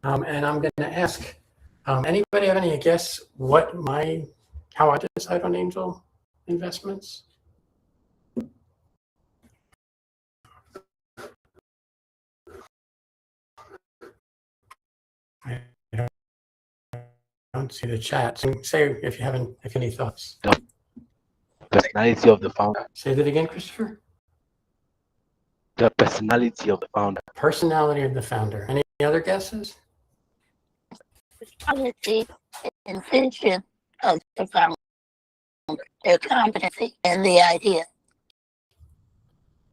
And I'm going to ask, anybody have any guess how I decide on angel investments? I don't see the chat. So say if you have any thoughts. The personality of the founder. Say that again, Christopher. The personality of the founder. Personality of the founder. Any other guesses? Quality and vision of the founder, their competency and the idea.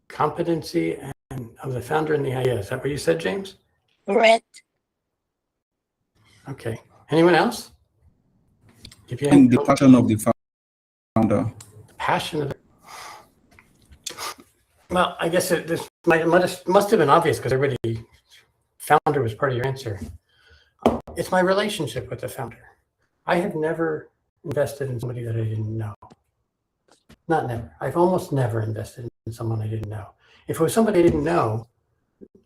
Competency and of the founder and the idea. Is that what you said, James? Correct. Okay. Anyone else? And the passion of the founder. The passion of the... Well, I guess this must have been obvious because everybody, founder was part of your answer. It's my relationship with the founder. I have never invested in somebody that I didn't know. Not never. I've almost never invested in someone I didn't know. If it was somebody I didn't know,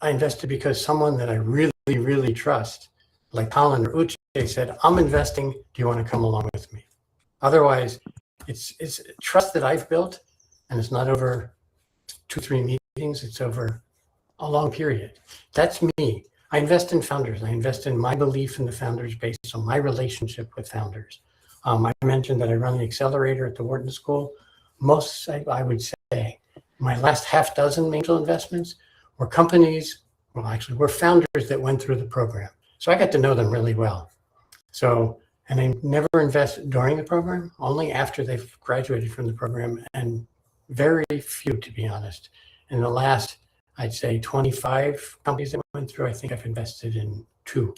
I invested because someone that I really, really trust, like Colin or Uche, said, I'm investing. Do you want to come along with me? Otherwise, it's trust that I've built, and it's not over 2-3 meetings. It's over a long period. That's me. I invest in founders. I invest in my belief in the founders based on my relationship with founders. I mentioned that I run the accelerator at the Wharton School. I would say, my last half dozen angel investments were companies, well, actually, were founders that went through the program. So I got to know them really well. So, and I never invest during the program, only after they've graduated from the program, and very few, to be honest. In the last, I'd say 25 companies that went through, I think I've invested in 2.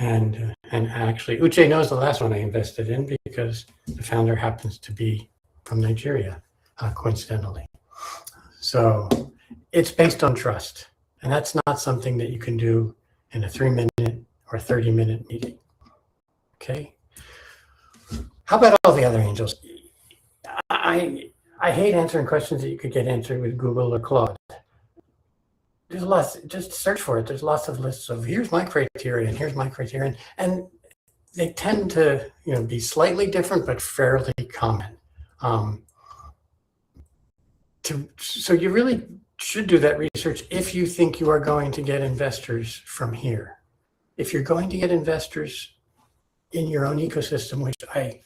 And actually, Uche knows the last one I invested in because the founder happens to be from Nigeria, coincidentally. So it's based on trust. And that's not something that you can do in a 3-minute or 30-minute meeting. Okay. How about all the other angels? I hate answering questions that you could get answered with Google or Claude. There's lots, just search for it. There's lots of lists of here's my criteria and here's my criterion. And they tend to be slightly different, but fairly common. So you really should do that research if you think you are going to get investors from here. If you're going to get investors in your own ecosystem, which I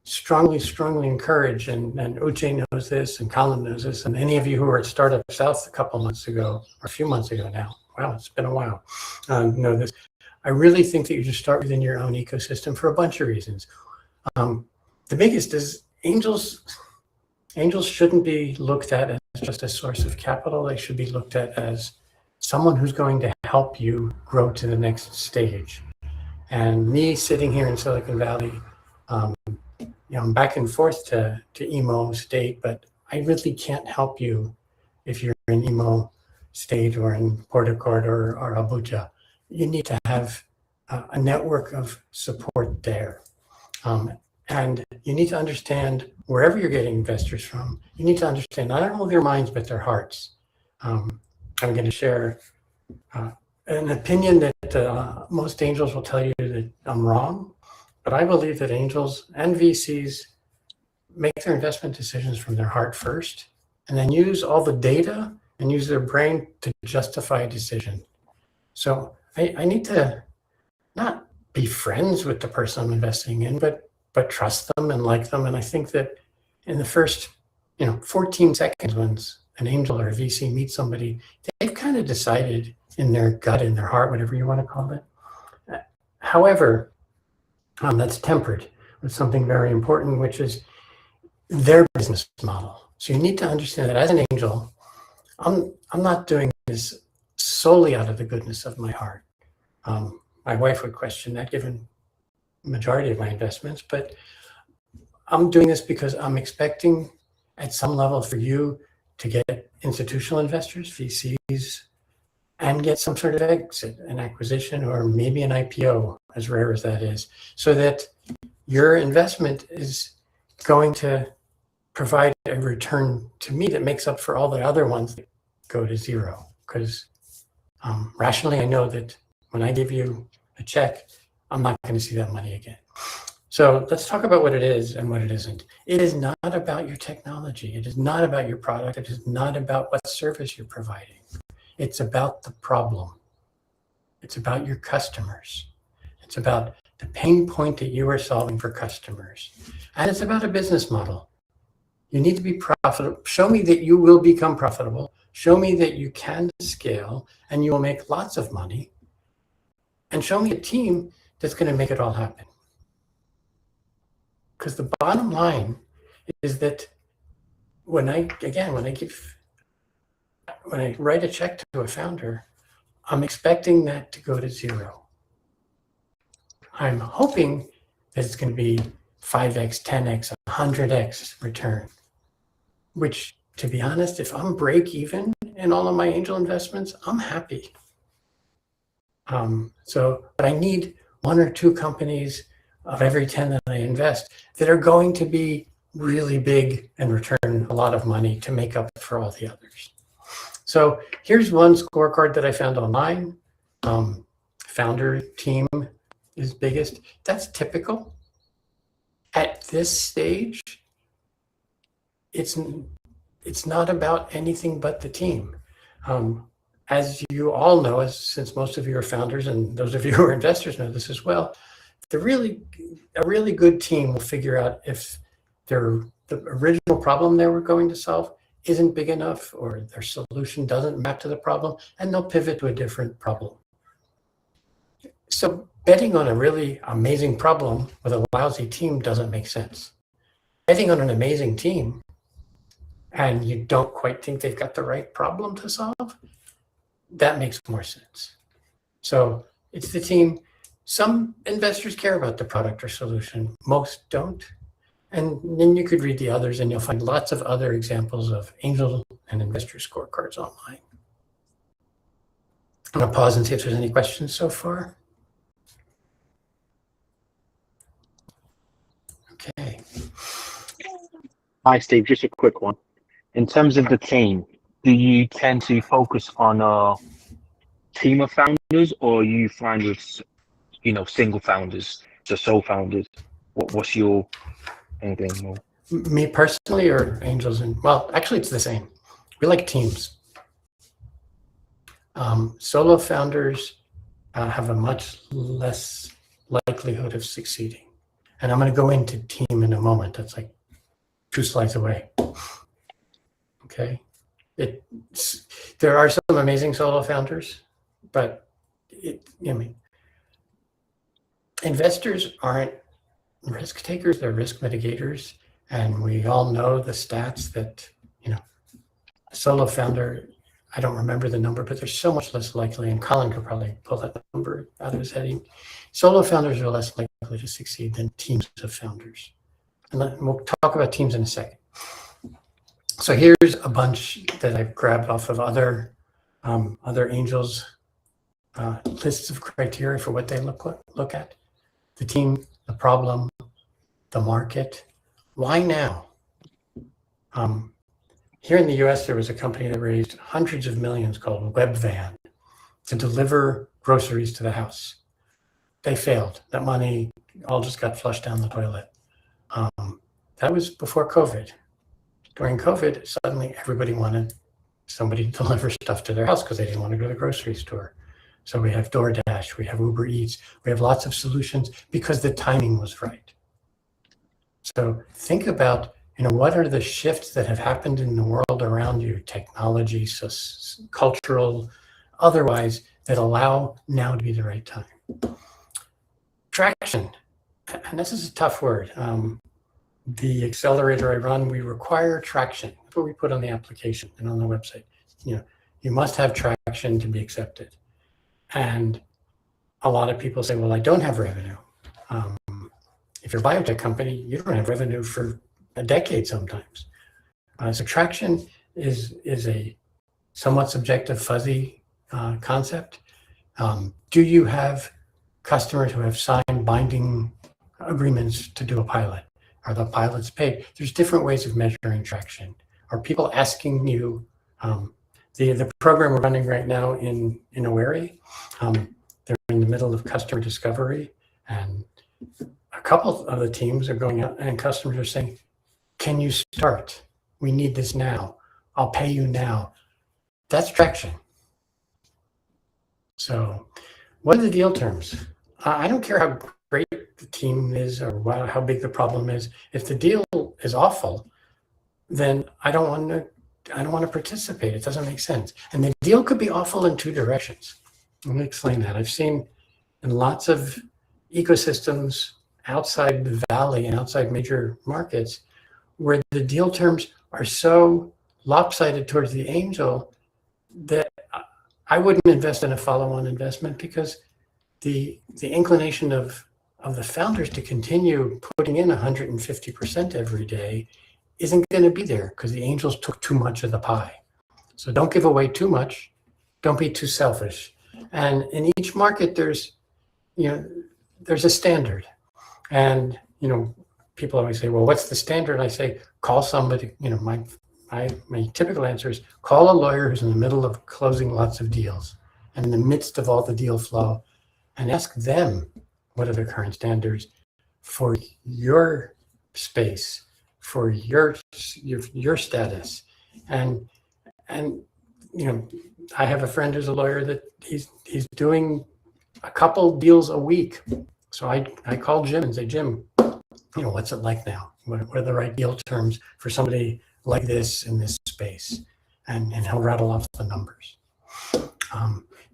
strongly, strongly encourage, and Uche knows this, and Colin knows this, and any of you who were at Startup South a couple months ago, or a few months ago now, wow, it's been a while, know this. I really think that you should start within your own ecosystem for a bunch of reasons. The biggest is angels shouldn't be looked at as just a source of capital. They should be looked at as someone who's going to help you grow to the next stage. And me sitting here in Silicon Valley, I'm back and forth to Imo State, but I really can't help you if you're in Imo State or in Port Harcourt or Abuja. You need to have a network of support there. And you need to understand wherever you're getting investors from, you need to understand not only their minds, but their hearts. I'm going to share an opinion that most angels will tell you that I'm wrong, but I believe that angels and VCs make their investment decisions from their heart first, and then use all the data and use their brain to justify a decision. So I need to not be friends with the person I'm investing in, but trust them and like them. And I think that in the first 14 seconds, when an angel or a VC meets somebody, they've kind of decided in their gut, in their heart, whatever you want to call it. However, that's tempered with something very important, which is their business model. So you need to understand that as an angel, I'm not doing this solely out of the goodness of my heart. My wife would question that given the majority of my investments, but I'm doing this because I'm expecting at some level for you to get institutional investors, VCs, and get some sort of exit, an acquisition, or maybe an IPO, as rare as that is, so that your investment is going to provide a return to me that makes up for all the other ones that go to zero. Because Rationally, I know that when I give you a check, I'm not going to see that money again. So let's talk about what it is and what it isn't. It is not about your technology. It is not about your product. It is not about what service you're providing. It's about the problem. It's about your customers. It's about the pain point that you are solving for customers. And it's about a business model. You need to be profitable. Show me that you will become profitable. Show me that you can scale and you will make lots of money. And show me a team that's going to make it all happen. Because the bottom line is that when I write a check to a founder, I'm expecting that to go to zero. I'm hoping that it's going to be 5x, 10x, 100x return, which, to be honest, if I'm break even in all of my angel investments, I'm happy. But I need 1 or 2 companies of every 10 that I invest that are going to be really big and return a lot of money to make up for all the others. So here's one scorecard that I found online. Founder team is biggest. That's typical. At this stage, it's not about anything but the team. As you all know, since most of you are founders and those of you who are investors know this as well, a really good team will figure out if the original problem they were going to solve isn't big enough or their solution doesn't map to the problem, and they'll pivot to a different problem. So betting on a really amazing problem with a lousy team doesn't make sense. Betting on an amazing team and you don't quite think they've got the right problem to solve, that makes more sense. So it's the team. Some investors care about the product or solution. Most don't. And then you could read the others and you'll find lots of other examples of angel and investor scorecards online. I'm going to pause and see if there's any questions so far. Okay. Hi, Steve. Just a quick one. In terms of the team, do you tend to focus on a team of founders, or you find with, single founders, so sole founders? What's your anything more? Me personally, or angels? Well, actually, it's the same. We like teams. Solo founders have a much less likelihood of succeeding. And I'm going to go into team in a moment. That's like 2 slides away. Okay. There are some amazing solo founders, but investors aren't risk takers, they're risk mitigators. And we all know the stats that, a solo founder, I don't remember the number, but they're so much less likely, and Colin could probably pull that number out of his head. Solo founders are less likely to succeed than teams of founders. And we'll talk about teams in a second. So here's a bunch that I've grabbed off of other angels, lists of criteria for what they look at. The team, the problem, the market. Why now? Here in the US, there was a company that raised hundreds of millions called Webvan to deliver groceries to the house. They failed. That money all just got flushed down the toilet. That was before COVID. During COVID, suddenly everybody wanted somebody to deliver stuff to their house because they didn't want to go to the grocery store. So we have DoorDash, we have Uber Eats, we have lots of solutions because the timing was right. So think about, what are the shifts that have happened in the world around you, technology, cultural, otherwise, that allow now to be the right time. Traction, and this is a tough word. The accelerator I run, we require traction. That's what we put on the application and on the website. You must have traction to be accepted. And a lot of people say, well, I don't have revenue. If you're a biotech company, you don't have revenue for a decade sometimes. So traction is a somewhat subjective, fuzzy concept. Do you have customers who have signed binding agreements to do a pilot? Are the pilots paid? There's different ways of measuring traction. Are people asking you The program we're running right now in Owerri, they're in the middle of customer discovery, and a couple of the teams are going out and customers are saying, can you start? We need this now. I'll pay you now. That's traction. So what are the deal terms? I don't care how great the team is or how big the problem is. If the deal is awful, then I don't want to participate. It doesn't make sense. And the deal could be awful in two directions. Let me explain that. I've seen in lots of ecosystems outside the valley and outside major markets where the deal terms are so lopsided towards the angel that I wouldn't invest in a follow-on investment, because the inclination of the founders to continue putting in 150% every day isn't going to be there, because the angels took too much of the pie. So don't give away too much. Don't be too selfish. And in each market, there's a standard. And, people always say, well, what's the standard? And I say, call somebody. My typical answer is call a lawyer who's in the middle of closing lots of deals and in the midst of all the deal flow, and ask them what are their current standards for your space, for your status. And I have a friend who's a lawyer that he's doing a couple deals a week. So I call Jim and say, Jim, what's it like now? What are the right deal terms for somebody like this in this space? And he'll rattle off the numbers.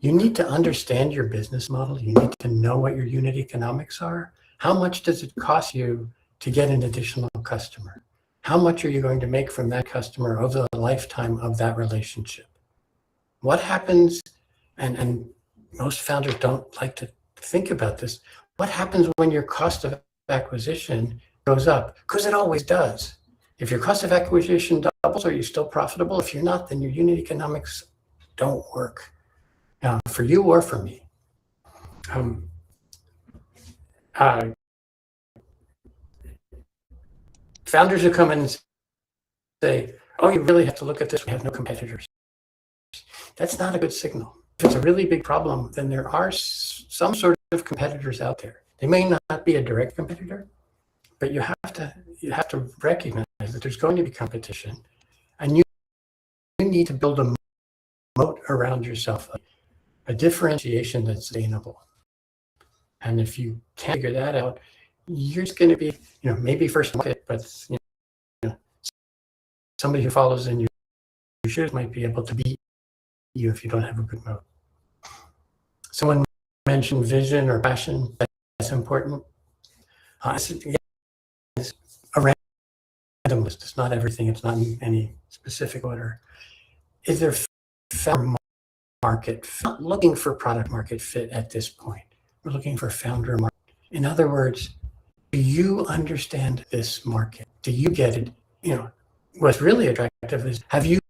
You need to understand your business model. You need to know what your unit economics are. How much does it cost you to get an additional customer? How much are you going to make from that customer over the lifetime of that relationship? What happens, and most founders don't like to think about this, what happens when your cost of acquisition goes up? Because it always does. If your cost of acquisition doubles, are you still profitable? If you're not, then your unit economics don't work for you or for me. Founders who come in and say, oh, you really have to look at this. We have no competitors. That's not a good signal. If it's a really big problem, then there are some sort of competitors out there. They may not be a direct competitor, but you have to recognize that there's going to be competition, and you need to build a moat around yourself, a differentiation that's sustainable. And if you can't figure that out, you're just going to be, maybe first market, but somebody who follows in your shoes might be able to beat you if you don't have a good moat. Someone mentioned vision or passion. That's important. It's a random list. It's not everything. It's not in any specific order. Is there founder market? Not looking for product market fit at this point. We're looking for founder market. In other words, do you understand this market? Do you get it? What's really attractive is, have you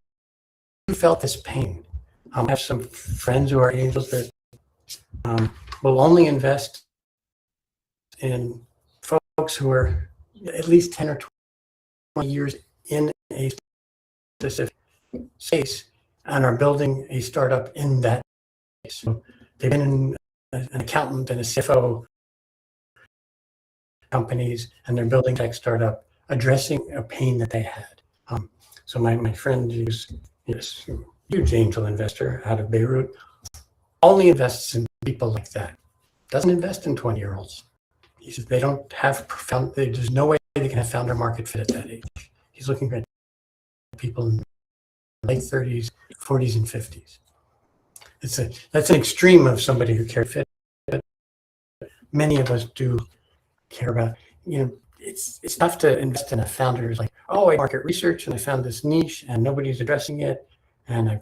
felt this pain? I have some friends who are angels that will only invest in folks who are at least 10 or 20 years in a specific space and are building a startup in that space. So they've been an accountant and a CFO companies, and they're building tech startup addressing a pain that they had. So my friend is a huge angel investor out of Beirut, only invests in people like that. Doesn't invest in 20-year-olds. He says they don't have there's no way they can have founder market fit at that age. He's looking at people in late 30s, 40s, and 50s. That's an extreme of somebody who cares fit. But many of us do care about, it's tough to invest in a founder who's like, oh, I market research and I found this niche and nobody's addressing it. And I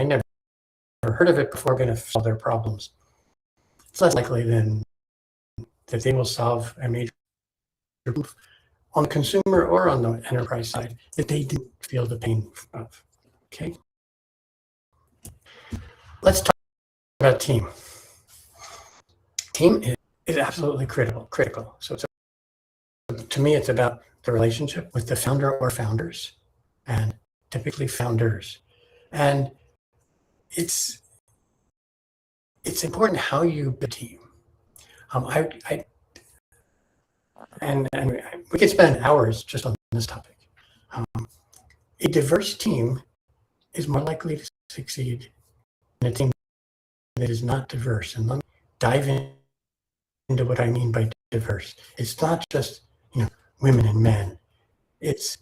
never heard of it before, I'm going to solve their problems. It's less likely than that they will solve a major problem on the consumer or on the enterprise side that they didn't feel the pain of. Okay. Let's talk about team. Team is absolutely critical. So to me, it's about the relationship with the founder or founders, and typically founders. And it's important how you build a team. And we could spend hours just on this topic. A diverse team is more likely to succeed than a team that is not diverse. And let me dive into what I mean by diverse. It's not just women and men. It's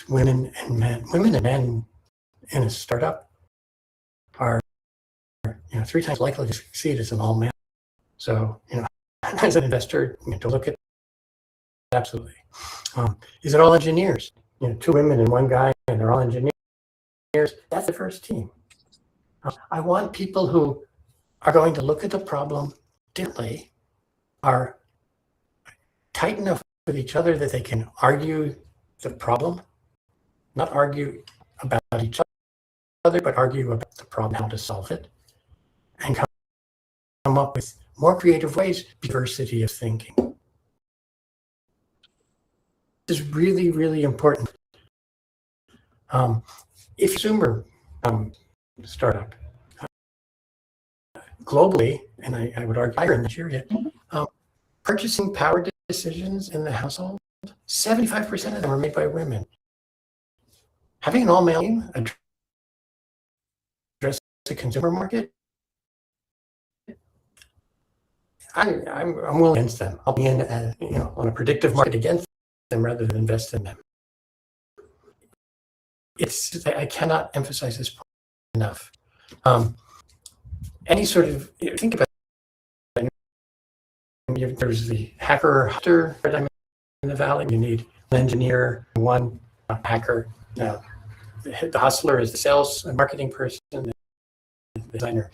women and men. Women and men in a startup are 3 times likely to succeed as an all man. So as an investor, to look at absolutely. Is it all engineers? 2 women and 1 guy, and they're all engineers. That's the first team. I want people who are going to look at the problem differently, are tight enough with each other that they can argue the problem, not argue about each other, but argue about the problem, how to solve it, and come up with more creative ways, diversity of thinking. This is really, really important. If consumer startup globally, and I would argue higher in Nigeria, purchasing power decisions in the household, 75% of them are made by women. Having an all-male team address the consumer market, I'm willing against them. I'll be in on a predictive market against them rather than invest in them. I cannot emphasize this point enough. Any sort of think about it. There's the hacker-hunter paradigm in the valley. You need an engineer, 1 hacker. Now, the hustler is the sales and marketing person, the designer.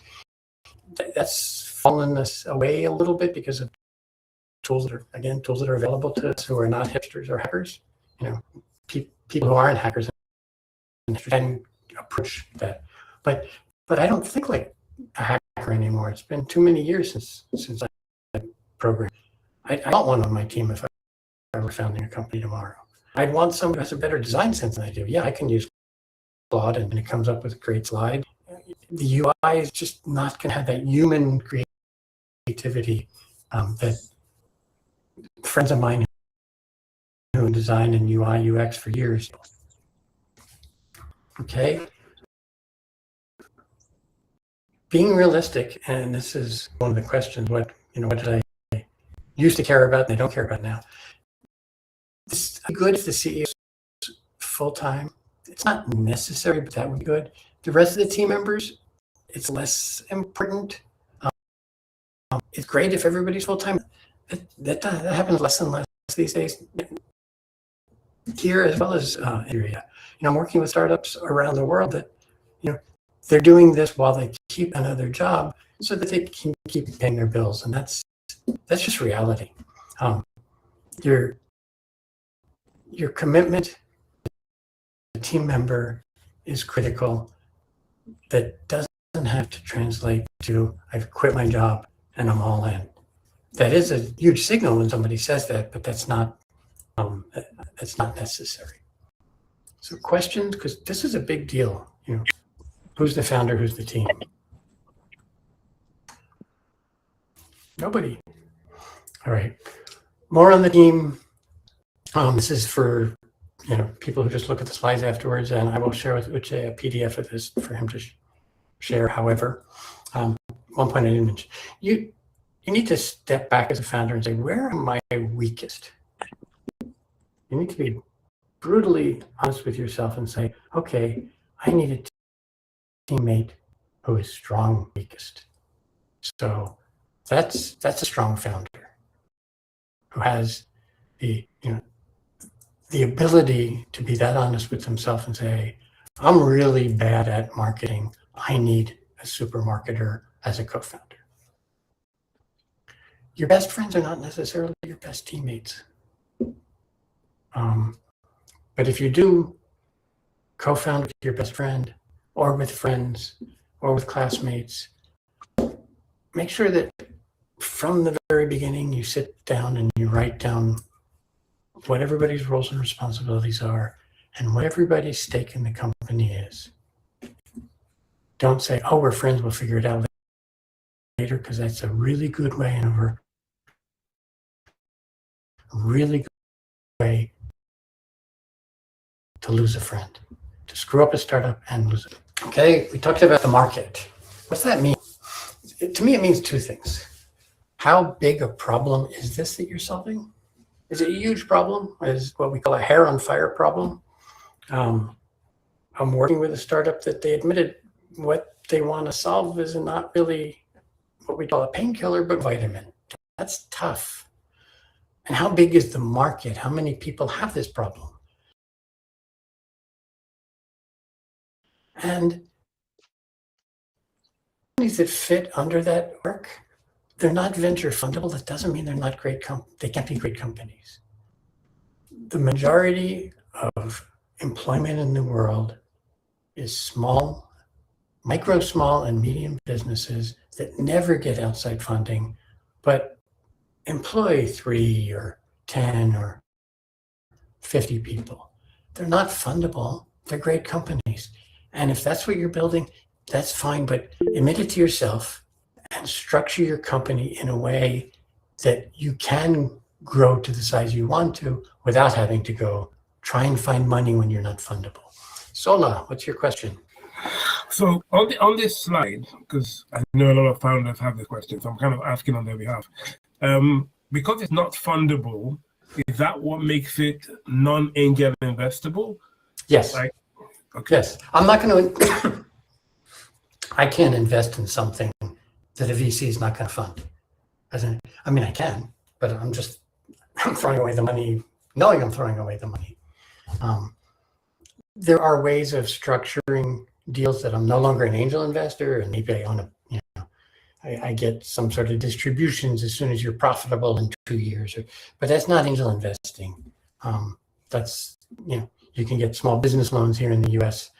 That's fallen us away a little bit because of tools that are available to us who are not hipsters or hackers. People who aren't hackers and approach that. But I don't think like a hacker anymore. It's been too many years since I programmed. I don't want on my team if I were founding a company tomorrow. I'd want someone who has a better design sense than I do. Yeah, I can use Claude and it comes up with a great slide. The UI is just not going to have that human creativity that friends of mine who design in UI, UX for years. Okay. Being realistic, and this is one of the questions, what did I used to care about and I don't care about now? It's good if the CEO is full-time. It's not necessary, but that would be good. The rest of the team members, it's less important. It's great if everybody's full-time. That happens less and less these days. Here as well as area. I'm working with startups around the world that, they're doing this while they keep another job so that they can keep paying their bills, and that's just reality. Your commitment to a team member is critical. That doesn't have to translate to I've quit my job and I'm all in. That is a huge signal when somebody says that, but that's not necessary. So questions, because this is a big deal. Who's the founder? Who's the team? Nobody. All right. More on the team. This is for people who just look at the slides afterwards, and I will share with Uche a PDF of this for him to share. However, one point I didn't mention: you need to step back as a founder and say, where am I weakest? You need to be brutally honest with yourself and say, okay, I need a teammate who is strong weakest. So that's a strong founder who has the ability to be that honest with himself and say, I'm really bad at marketing. I need a super marketer as a co-founder. Your best friends are not necessarily your best teammates. But if you do co-found with your best friend or with friends or with classmates, make sure that from the very beginning you sit down and you write down what everybody's roles and responsibilities are and what everybody's stake in the company is. Don't say, oh, we're friends, we'll figure it out later, because that's a really good way and a really good way to lose a friend, to screw up a startup and lose it. Okay, we talked about the market. What's that mean? To me, it means two things. How big a problem is this that you're solving? Is it a huge problem? Is what we call a hair on fire problem? I'm working with a startup that they admitted what they want to solve is not really what we call a painkiller, but vitamin. That's tough. And how big is the market? How many people have this problem? And companies that fit under that work, they're not venture fundable. That doesn't mean they're not great. They can't be great companies. The majority of employment in the world is small, micro, small, and medium businesses that never get outside funding, but employ 3 or 10 or 50 people. They're not fundable. They're great companies. And if that's what you're building, that's fine, but admit it to yourself and structure your company in a way that you can grow to the size you want to without having to go try and find money when you're not fundable. Sola, what's your question? So on this slide, because I know a lot of founders have this question, so I'm kind of asking on their behalf. Because it's not fundable, is that what makes it non-angel investable? Yes. Like, okay. Yes. I'm not going to, I can't invest in something that a VC is not going to fund. I mean, I can, but I'm throwing away the money, knowing I'm throwing away the money. There are ways of structuring deals that I'm no longer an angel investor, and maybe I own I get some sort of distributions as soon as you're profitable in 2 years, but that's not angel investing. That's, you can get small business loans here in the US.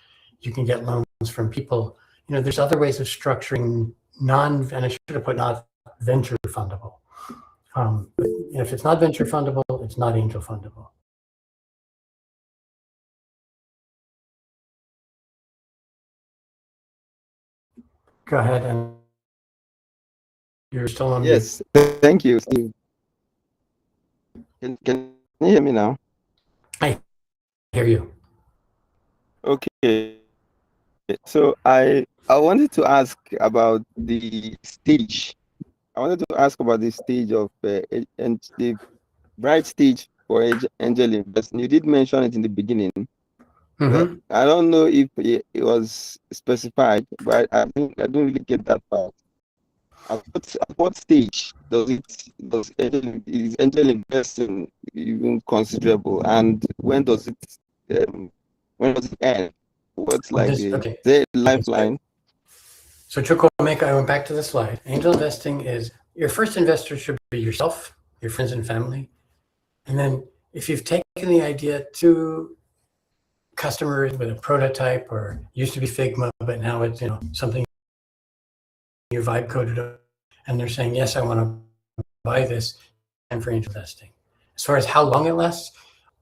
You can get loans from people. There's other ways of structuring and I should have put not venture fundable. If it's not venture fundable, it's not angel fundable. Go ahead, and you're still on. Yes, thank you, Steve. Can you hear me now? I hear you. Okay. So I wanted to ask about the stage. I wanted to ask about the stage of and the bright stage for angel investing. You did mention it in the beginning. Mm-hmm. I don't know if it was specified, but I don't really get that part. At what stage is angel investing even considerable, and when does it end? What's like the lifeline? So Chukwuemeka, I went back to the slide. Angel investing is your first investor should be yourself, your friends and family, and then if you've taken the idea to customers with a prototype, or used to be Figma, but now it's something you vibe coded up, and they're saying, yes, I want to buy this, and for angel investing. As far as how long it lasts,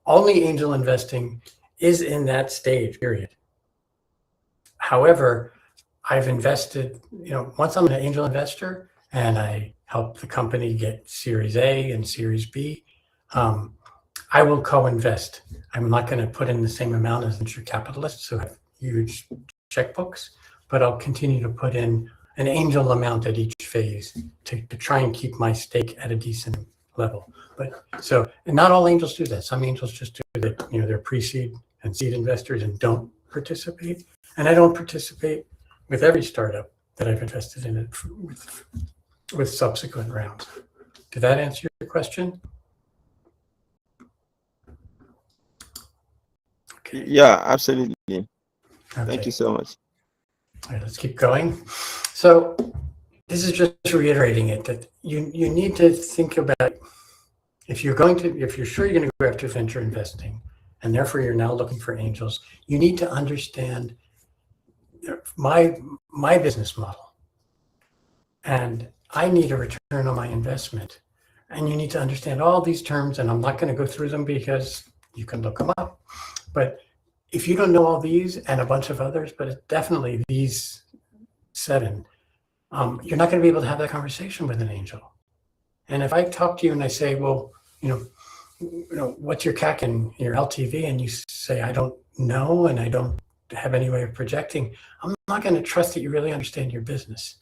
only angel investing is in that stage, period. However, I've invested, once I'm an angel investor and I help the company get Series A and Series B, I will co-invest. I'm not going to put in the same amount as venture capitalists who have huge checkbooks, but I'll continue to put in an angel amount at each phase to try and keep my stake at a decent level. And not all angels do that. Some angels just do that, they're pre-seed and seed investors and don't participate. And I don't participate with every startup that I've invested in it with subsequent rounds. Did that answer your question? Okay. Yeah, absolutely. Okay. Thank you so much. All right, let's keep going. So this is just reiterating it, that you need to think about, if you're sure you're going to go after venture investing, and therefore you're now looking for angels, you need to understand my business model. And I need a return on my investment. And you need to understand all these terms, and I'm not going to go through them because you can look them up. But if you don't know all these and a bunch of others, but definitely these 7, you're not going to be able to have that conversation with an angel. And if I talk to you and I say, well, what's your CAC and your LTV? And you say, I don't know, and I don't have any way of projecting, I'm not going to trust that you really understand your business.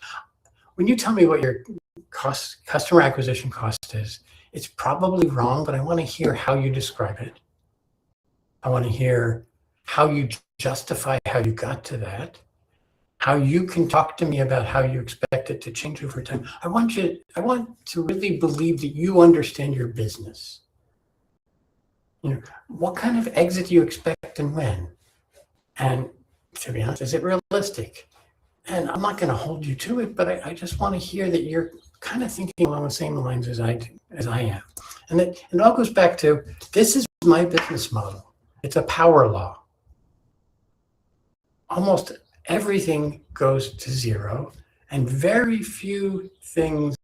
When you tell me what your customer acquisition cost is, it's probably wrong, but I want to hear how you describe it. I want to hear how you justify how you got to that, how you can talk to me about how you expect it to change over time. I want to really believe that you understand your business. What kind of exit do you expect and when? And to be honest, is it realistic? And I'm not going to hold you to it, but I just want to hear that you're kind of thinking along the same lines as I am. And it all goes back to, this is my business model. It's a power law. Almost everything goes to zero, and very few things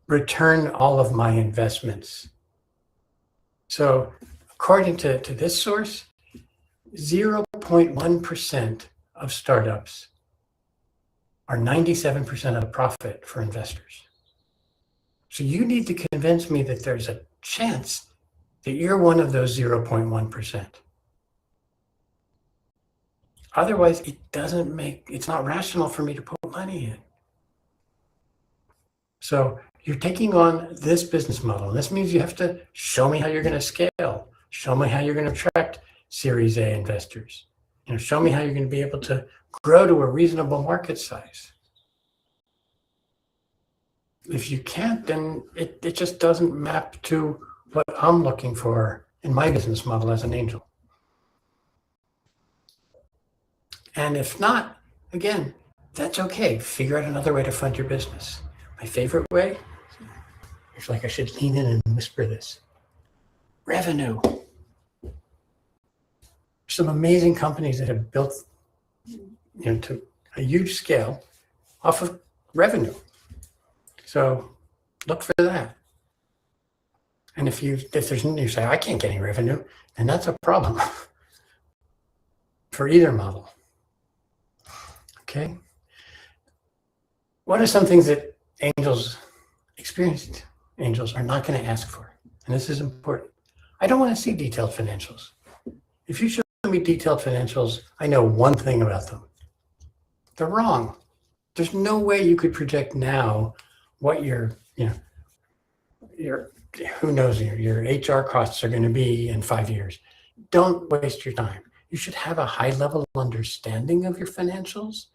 return all of my investments. So according to this source, 0.1% of startups are 97% of the profit for investors. So you need to convince me that there's a chance that you're one of those 0.1%. Otherwise, it's not rational for me to put money in. So you're taking on this business model. And this means you have to show me how you're going to scale. Show me how you're going to attract Series A investors. Show me how you're going to be able to grow to a reasonable market size. If you can't, then it just doesn't map to what I'm looking for in my business model as an angel. And if not, again, that's okay. Figure out another way to fund your business. My favorite way, it's like I should lean in and whisper this. Revenue. Some amazing companies that have built to a huge scale off of revenue. So look for that. And if you say, I can't get any revenue, then that's a problem for either model. Okay. What are some things that experienced angels are not going to ask for? And this is important. I don't want to see detailed financials. If you show me detailed financials, I know one thing about them. They're wrong. There's no way you could project now what your who knows, your HR costs are going to be in 5 years. Don't waste your time. You should have a high level understanding of your financials,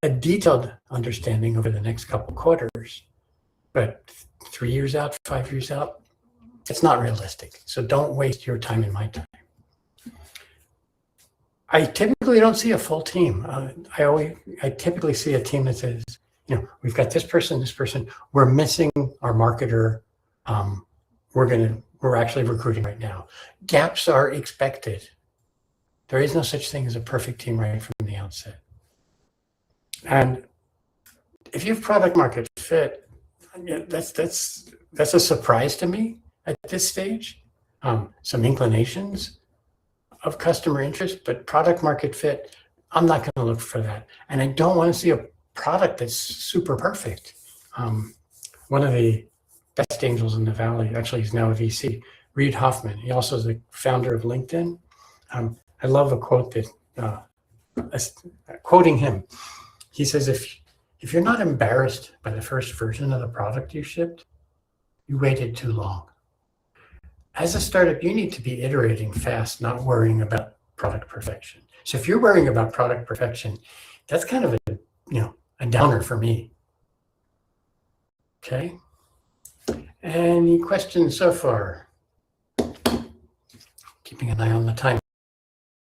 a detailed understanding over the next couple quarters, but 3 years out, 5 years out, it's not realistic. So don't waste your time and my time. I typically don't see a full team. I typically see a team that says, we've got this person, we're missing our marketer. We're actually recruiting right now. Gaps are expected. There is no such thing as a perfect team right from the outset. And if you have product market fit, that's a surprise to me at this stage. Some inclinations of customer interest, but product market fit, I'm not going to look for that. And I don't want to see a product that's super perfect. One of the best angels in the Valley, actually he's now a VC, Reid Hoffman. He also is the founder of LinkedIn. I love a quote that, quoting him, he says, if you're not embarrassed by the first version of the product you shipped, you waited too long. As a startup, you need to be iterating fast, not worrying about product perfection. So if you're worrying about product perfection, that's kind of a downer for me. Okay. Any questions so far? Keeping an eye on the time,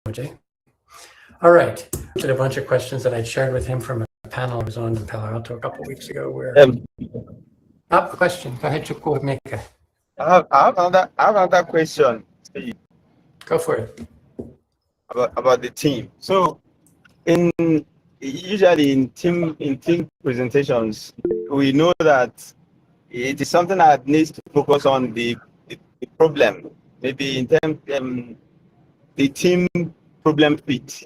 OJ. All right. I did a bunch of questions that I'd shared with him from a panel I was on in Palo Alto a couple of weeks ago where... a question. Go ahead, Chukwuemeka. I have another question, Steve. Go for it. About the team. So usually in team presentations, we know that it is something that needs to focus on the problem, maybe in terms the team problem fit.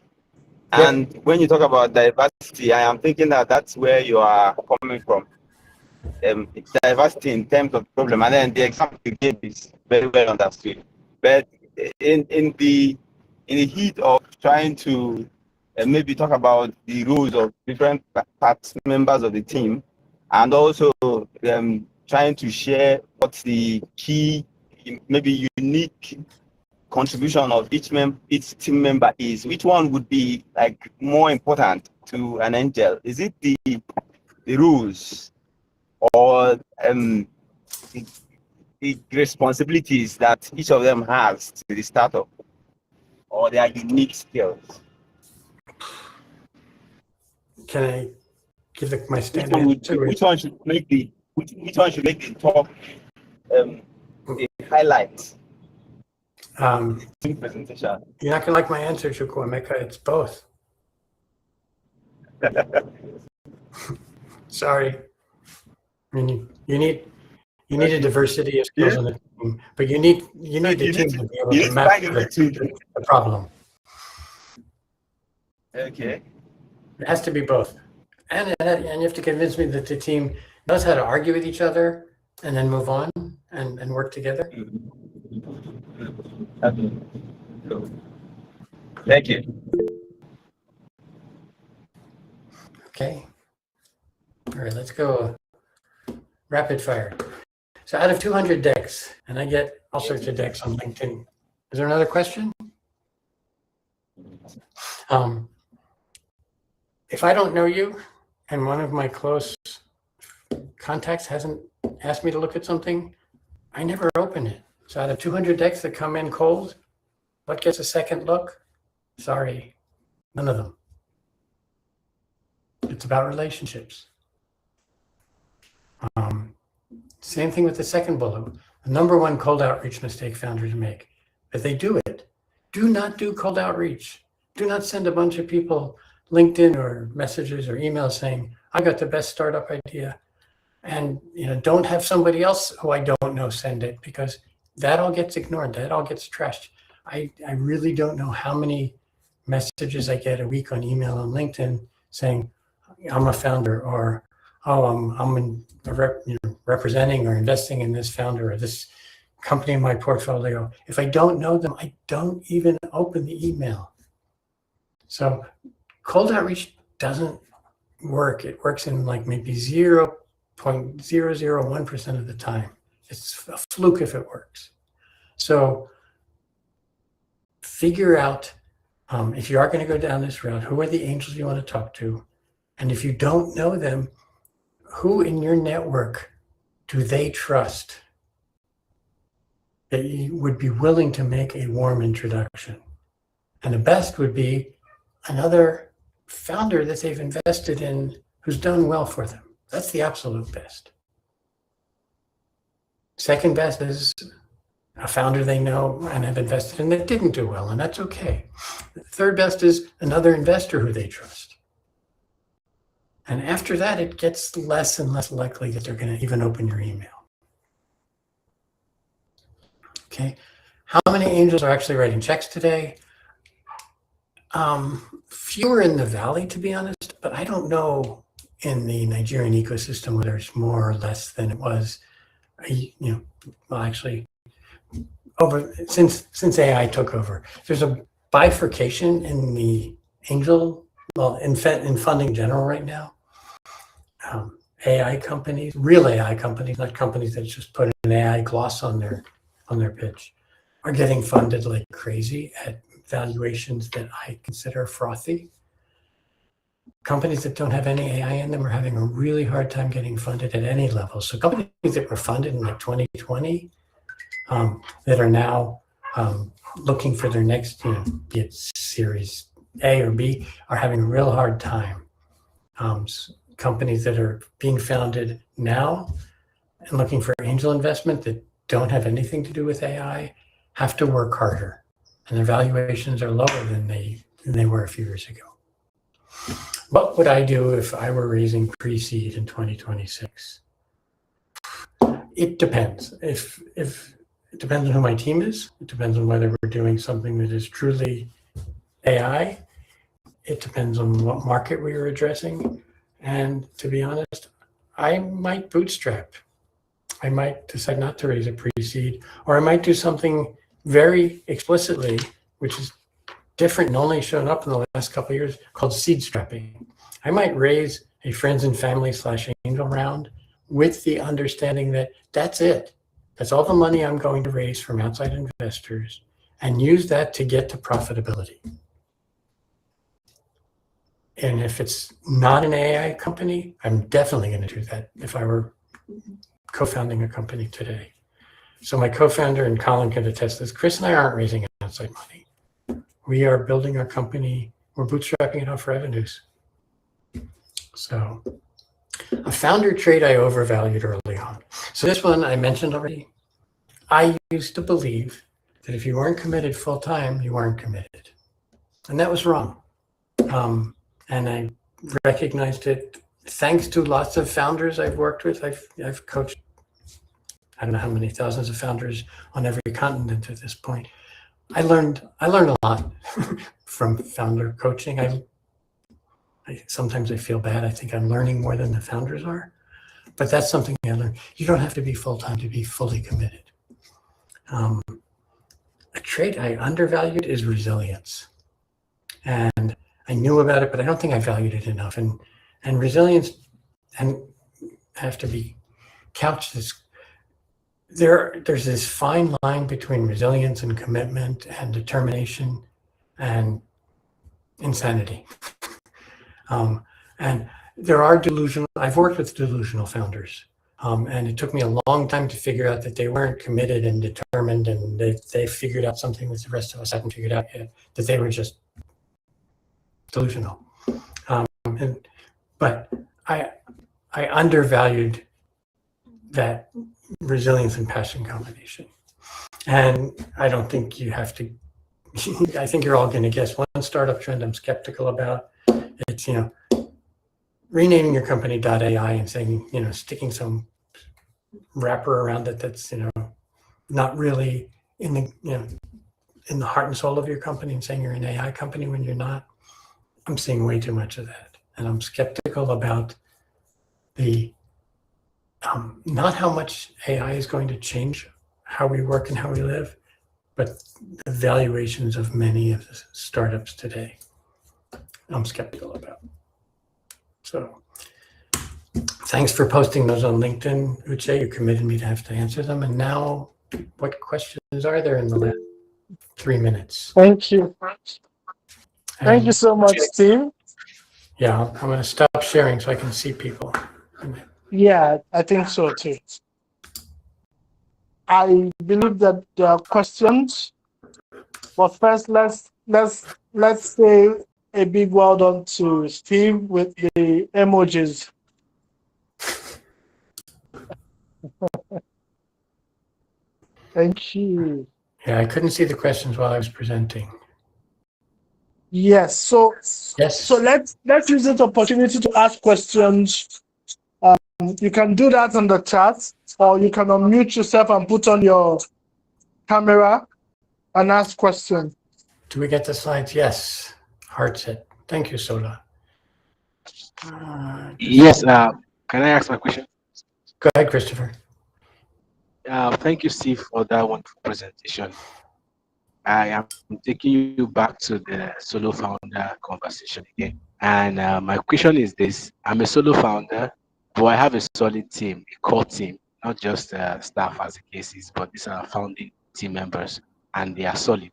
And when you talk about diversity, I am thinking that that's where you are coming from. Diversity in terms of problem, and then the example you gave is very well understood. But in the heat of trying to maybe talk about the roles of different members of the team, and also trying to share what's the key, maybe unique contribution of each team member is, which one would be like more important to an angel? Is it the rules, or the responsibilities that each of them has to the startup, or their unique skills? Can I give my Which standard one, answer? which one should make the top the highlight presentation? You're not going to like my answer, Chukwuemeka. It's both. Sorry. I mean, you need a diversity of skills on the team, but you need the team to be able to map the problem. Okay. It has to be both. And you have to convince me that the team knows how to argue with each other and then move on and work together. Okay. Cool. Thank you. Okay. All right, let's go rapid fire. So out of 200 decks, and I get all sorts of decks on LinkedIn. Is there another question? If I don't know you and one of my close contacts hasn't asked me to look at something, I never open it. So out of 200 decks that come in cold, what gets a second look? Sorry, none of them. It's about relationships. Same thing with the second bullet. The number one cold outreach mistake founders make. If they do it, do not do cold outreach. Do not send a bunch of people LinkedIn or messages or emails saying, I got the best startup idea. And don't have somebody else who I don't know send it, because that all gets ignored. That all gets trashed. I really don't know how many messages I get a week on email and LinkedIn saying, I'm a founder, or I'm representing or investing in this founder or this company in my portfolio. If I don't know them, I don't even open the email. So cold outreach doesn't work. It works in like maybe 0.001% of the time. It's a fluke if it works. So figure out, if you are going to go down this route, who are the angels you want to talk to? And if you don't know them, who in your network do they trust that you would be willing to make a warm introduction? And the best would be another founder that they've invested in who's done well for them. That's the absolute best. Second best is a founder they know and have invested in that didn't do well, and that's okay. The third best is another investor who they trust. And after that, it gets less and less likely that they're going to even open your email. Okay. How many angels are actually writing checks today? Fewer in the Valley, to be honest, but I don't know in the Nigerian ecosystem whether it's more or less than it was, since AI took over. There's a bifurcation in the angel, in funding general right now. AI companies, real AI companies, not companies that just put an AI gloss on their pitch, are getting funded like crazy at valuations that I consider frothy. Companies that don't have any AI in them are having a really hard time getting funded at any level. So companies that were funded in like 2020 that are now looking for their next, be it Series A or B, are having a real hard time. Companies that are being founded now and looking for angel investment that don't have anything to do with AI have to work harder, and their valuations are lower than they were a few years ago. What would I do if I were raising pre-seed in 2026? It depends. If it depends on who my team is. It depends on whether we're doing something that is truly AI. It depends on what market we were addressing. And to be honest, I might bootstrap. I might decide not to raise a pre-seed, or I might do something very explicitly, which is different and only shown up in the last couple of years, called seed strapping. I might raise a friends and family / angel round with the understanding that that's it. That's all the money I'm going to raise from outside investors, and use that to get to profitability. And if it's not an AI company, I'm definitely going to do that if I were co-founding a company today. So my co-founder, and Colin can attest this, Chris and I aren't raising outside money. We are building our company. We're bootstrapping it off revenues. So a founder trait I overvalued early on. So this one I mentioned already. I used to believe that if you weren't committed full time, you weren't committed. And that was wrong. And I recognized it thanks to lots of founders I've worked with. I've coached, I don't know how many thousands of founders on every continent at this point. I learned a lot from founder coaching. Sometimes I feel bad. I think I'm learning more than the founders are, but that's something I learned. You don't have to be full-time to be fully committed. A trait I undervalued is resilience. And I knew about it, but I don't think I valued it enough. And resilience, and have to be couched as, there's this fine line between resilience and commitment and determination and insanity. And there are delusional, I've worked with delusional founders. And it took me a long time to figure out that they weren't committed and determined, and they figured out something that the rest of us hadn't figured out yet, that they were just delusional. But I undervalued that resilience and passion combination. And I don't think you have to, I think you're all going to guess one startup trend I'm skeptical about. It's, renaming your company .ai and saying, sticking some wrapper around it that's, not really in the heart and soul of your company, and saying you're an AI company when you're not. I'm seeing way too much of that. And I'm skeptical about the, not how much AI is going to change how we work and how we live, but the valuations of many of the startups today, I'm skeptical about. So thanks for posting those on LinkedIn, Uche. You committed me to have to answer them. And now, what questions are there in the last 3 minutes? Thank you. Thank you so much, Steve. Yeah, I'm going to stop sharing so I can see people. Yeah, I think so too. I believe that there are questions, but first let's say a big well done to Steve with the emojis. Thank you. Yeah, I couldn't see the questions while I was presenting. Yes. So let's use this opportunity to ask questions. You can do that on the chat, or you can unmute yourself and put on your camera and ask questions. Do we get the slides? Yes. Heart set. Thank you, Sola. Yes. Can I ask my question? Go ahead, Christopher. Thank you, Steve, for that wonderful presentation. I am taking you back to the solo founder conversation again. And my question is this: I'm a solo founder, but I have a solid team, a core team, not just staff as the case is, but these are founding team members, and they are solid.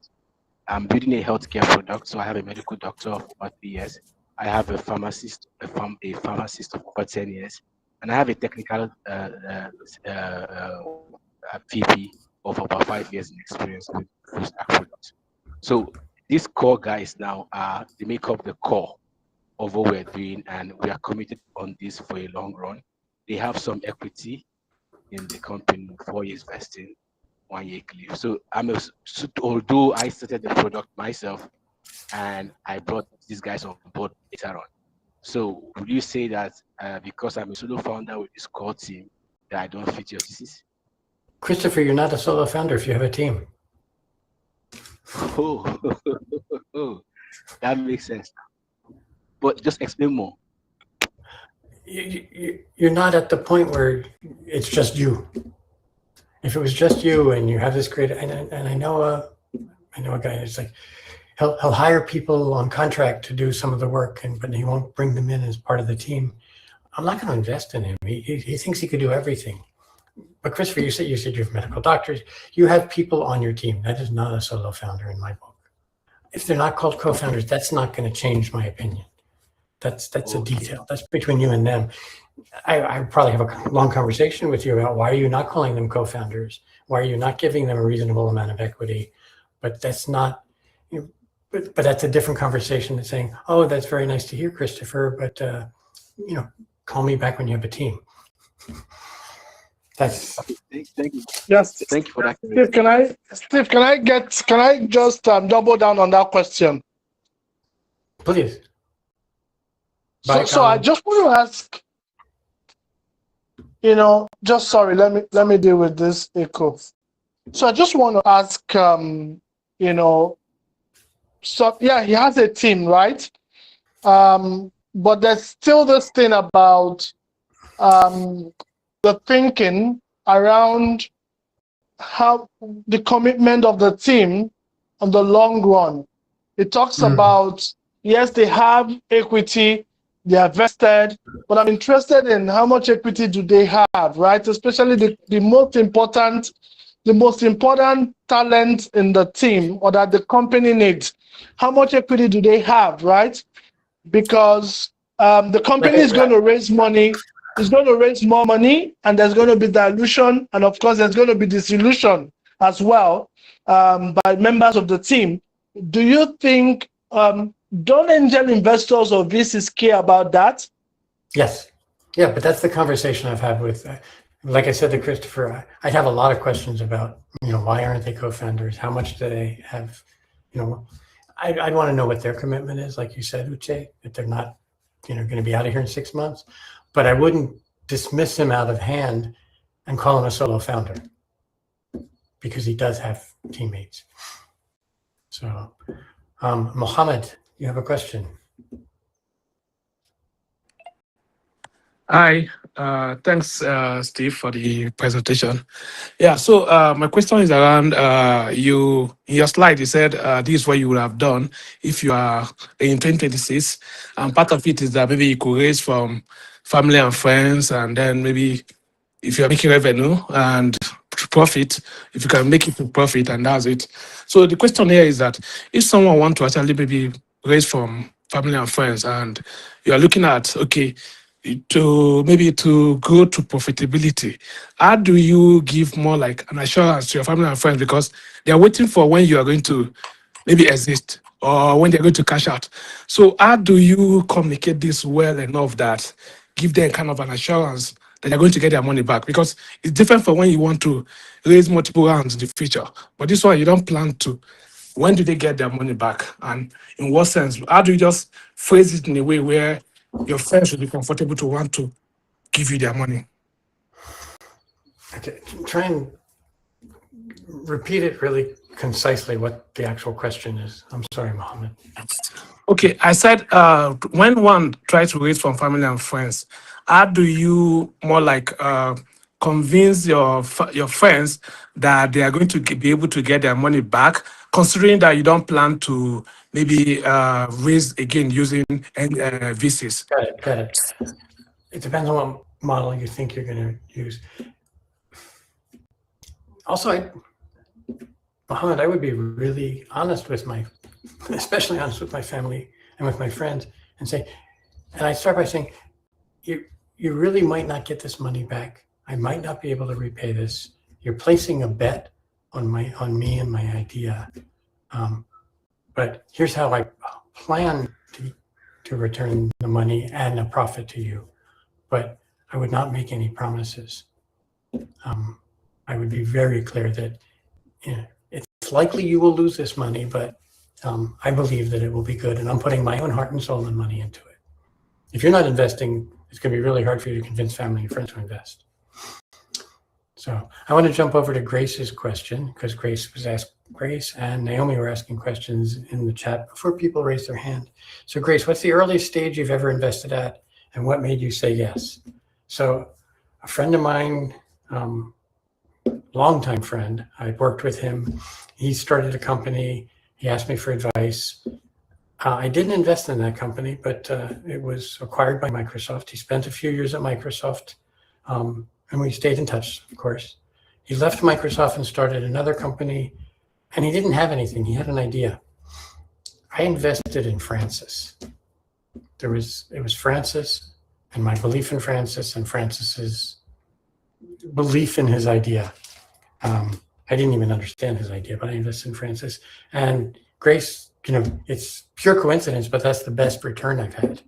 I'm building a healthcare product, so I have a medical doctor of over 3 years. I have a pharmacist, a pharmacist of over 10 years, and I have a technical VP of about 5 years in experience with full stack products. So these core guys now they make up the core of what we're doing, and we are committed on this for a long run. They have some equity in the company, 4 years vesting, 1 year cliff. So although I started the product myself, and I brought these guys on board later on. So would you say that because I'm a solo founder with this core team, that I don't fit your thesis? Christopher, you're not a solo founder if you have a team. Oh, that makes sense. but just explain more. You're not at the point where it's just you. If it was just you and you have this great, and I know a guy who's like, he'll hire people on contract to do some of the work, but he won't bring them in as part of the team. I'm not going to invest in him. He thinks he could do everything. But Christopher, you said you have medical doctors. You have people on your team. That is not a solo founder in my book. If they're not called co-founders, that's not going to change my opinion. That's a detail. That's between you and them. I probably have a long conversation with you about why are you not calling them co-founders? Why are you not giving them a reasonable amount of equity? But that's not, but that's a different conversation than saying, oh, that's very nice to hear, Christopher, but call me back when you have a team. That's Thank you. Yes. Thank you for that. Steve, can I just double down on that question? please. So I just want to ask, just sorry, let me deal with this echo. So I just want to ask, so yeah, he has a team, right? But there's still this thing about the thinking around how the commitment of the team on the long run. It talks about, yes, they have equity, they are vested, but I'm interested in how much equity do they have, right? Especially the most important talent in the team or that the company needs. How much equity do they have, right? Because the company is going to raise money, it's going to raise more money, and there's going to be dilution, and of course there's going to be dissolution as well by members of the team. Do you think don't angel investors or VCs care about that? Yes. Yeah, but that's the conversation I've had with, like I said to Christopher, I'd have a lot of questions about, why aren't they co-founders? How much do they have? I'd want to know what their commitment is, like you said, Uche, that they're not, going to be out of here in 6 months. But I wouldn't dismiss him out of hand and call him a solo founder because he does have teammates. So, Mohammed, you have a question? Hi, thanks, Steve, for the presentation. Yeah, so my question is around you. In your slide, you said this is what you would have done if you are in 2026, and part of it is that maybe you could raise from family and friends, and then maybe if you're making revenue and profit, if you can make it to profit, and that's it. So the question here is that if someone wants to actually maybe raise from family and friends, and you are looking at, okay, to grow to profitability, how do you give more like an assurance to your family and friends, because they are waiting for when you are going to maybe exist or when they're going to cash out? So how do you communicate this well enough that give them kind of an assurance that they're going to get their money back? Because it's different from when you want to raise multiple rounds in the future, but this one you don't plan to. When do they get their money back, and in what sense? How do you just phrase it in a way where your friends will be comfortable to want to give you their money? Okay, try and repeat it really concisely what the actual question is. I'm sorry, Mohammed. Okay, I said when one tries to raise from family and friends, how do you more like convince your friends that they are going to be able to get their money back, considering that you don't plan to maybe raise again using VCs? Got it. It depends on what model you think you're going to use. Also, Mohammed, I would be really honest with especially honest with my family and with my friends, and I start by saying, you really might not get this money back. I might not be able to repay this. You're placing a bet on me and my idea. But here's how I plan to return the money and a profit to you. But I would not make any promises. I would be very clear that it's likely you will lose this money, but I believe that it will be good, and I'm putting my own heart and soul and money into it. If you're not investing, it's going to be really hard for you to convince family and friends to invest. So I want to jump over to Grace's question because Grace and Naomi were asking questions in the chat before people raised their hand. So Grace, what's the earliest stage you've ever invested at and what made you say yes? So a friend of mine, longtime friend, I worked with him. He started a company. He asked me for advice. I didn't invest in that company, but it was acquired by Microsoft. He spent a few years at Microsoft, and we stayed in touch, of course. He left Microsoft and started another company, and he didn't have anything. He had an idea. I invested in Francis. It was Francis and my belief in Francis and Francis's belief in his idea. I didn't even understand his idea, but I invested in Francis. And Grace, it's pure coincidence, but that's the best return I've had,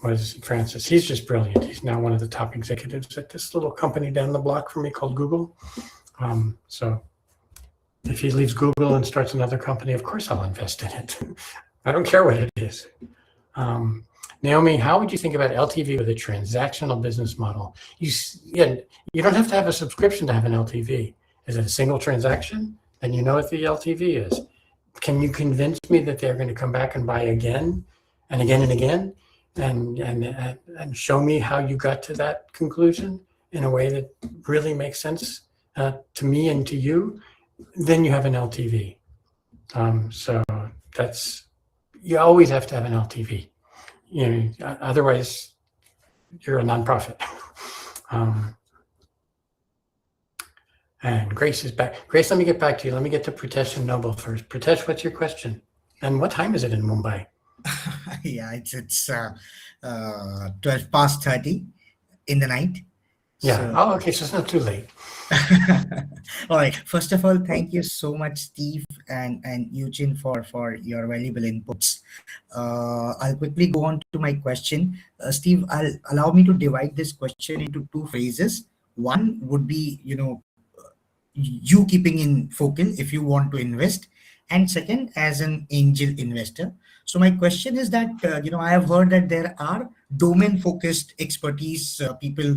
was Francis. He's just brilliant. He's now one of the top executives at this little company down the block from me called Google. So if he leaves Google and starts another company, of course I'll invest in it. I don't care what it is. Naomi, how would you think about LTV with a transactional business model? You don't have to have a subscription to have an LTV. Is it a single transaction? Then you know what the LTV is. Can you convince me that they're going to come back and buy again and again and again and show me how you got to that conclusion in a way that really makes sense to me and to you? Then you have an LTV. So you always have to have an LTV. Otherwise you're a nonprofit. And Grace is back. Grace, let me get back to you. Let me get to Pritesh and Noble first. Pritesh, what's your question? And what time is it in Mumbai? Yeah, it's 12 past 30 in the night. Yeah. So, okay. So it's not too late. all right. First of all, thank you so much, Steve and Eugene for your valuable inputs. I'll quickly go on to my question. Steve, allow me to divide this question into two phases. One would be, you keeping in focal if you want to invest, and second, as an angel investor. So my question is that, I have heard that there are domain-focused expertise. People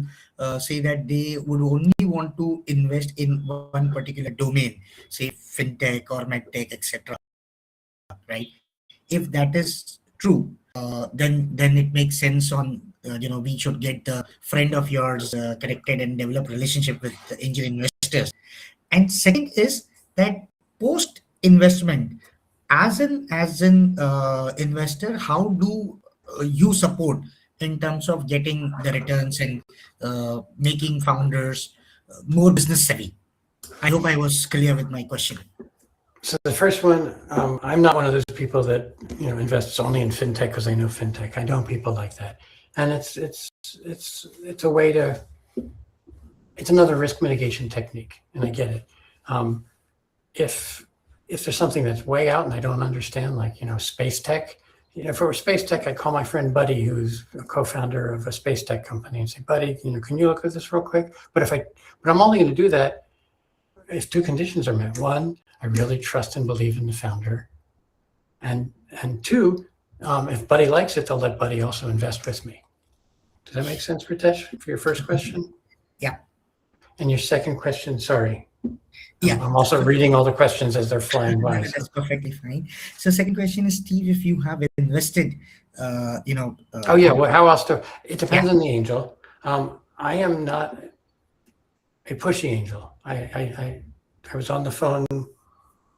say that they would only want to invest in one particular domain, say fintech or medtech, etc. Right? If that is true, then it makes sense on, we should get the friend of yours connected and develop relationship with the angel investors. And second is that post investment, as an investor, how do you support in terms of getting the returns and making founders more business savvy? I hope I was clear with my question. So the first one, I'm not one of those people that invests only in fintech because I know fintech. I know people like that, and it's a way to. It's another risk mitigation technique, and I get it. If there's something that's way out and I don't understand, like space tech, if it were space tech, I'd call my friend Buddy, who's a co-founder of a space tech company, and say, Buddy, can you look at this real quick? But I'm only going to do that if two conditions are met. One, I really trust and believe in the founder, and two, if Buddy likes it, they'll let Buddy also invest with me. Does that make sense, Pritesh, for your first question? Yeah. And your second question, sorry. Yeah. I'm also reading all the questions as they're flying by. That's perfectly fine. So second question is, Steve, if you have invested, oh yeah, well, how else it depends on the angel. I am not a pushy angel. I was on the phone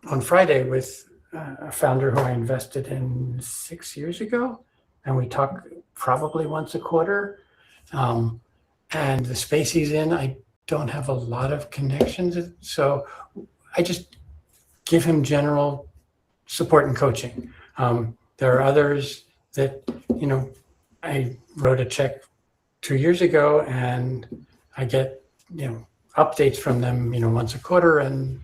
on Friday with a founder who I invested in 6 years ago, and we talk probably once a quarter. And the space he's in, I don't have a lot of connections, so I just give him general support and coaching. There are others that, I wrote a check 2 years ago and I get, updates from them, once a quarter, and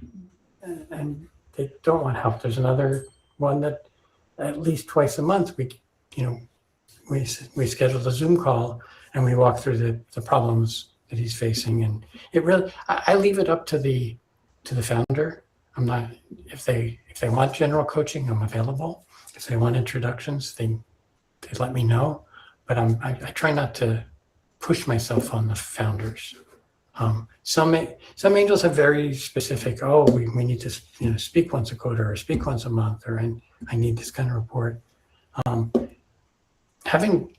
they don't want help. There's another one that at least twice a month we schedule a Zoom call and we walk through the problems that he's facing. And it really, I leave it up to the founder. I'm not, if they want general coaching, I'm available. If they want introductions, they let me know. But I try not to push myself on the founders. Some angels have very specific, oh, we need to speak once a quarter or speak once a month, or I need this kind of report. Having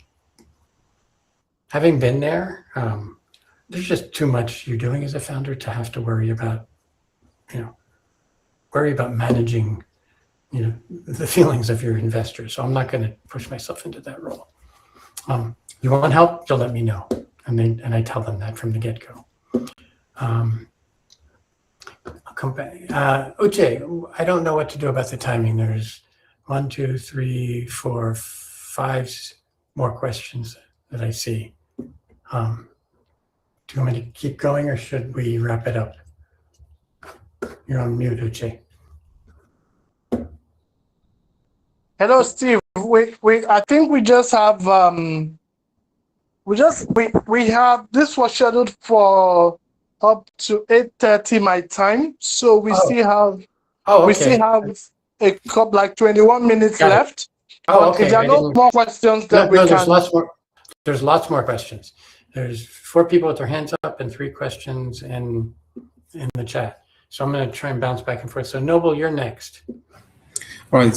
been there, there's just too much you're doing as a founder to have to worry about managing the feelings of your investors. So I'm not going to push myself into that role. You want help, you'll let me know, and I tell them that from the get-go. I'll come back. Uche, I don't know what to do about the timing. There's 1, 2, 3, 4, 5 more questions that I see. Do you want me to keep going, or should we wrap it up? You're on mute, Uche. Hello, Steve. I think we just have we have, this was scheduled for up to 8:30 my time, so we still have we still have a couple, like 21 minutes left. Okay. If there are no more questions, then we there's can. lots more questions. There's 4 people with their hands up and 3 questions in the chat. So I'm going to try and bounce back and forth. So Noble, you're next. All right.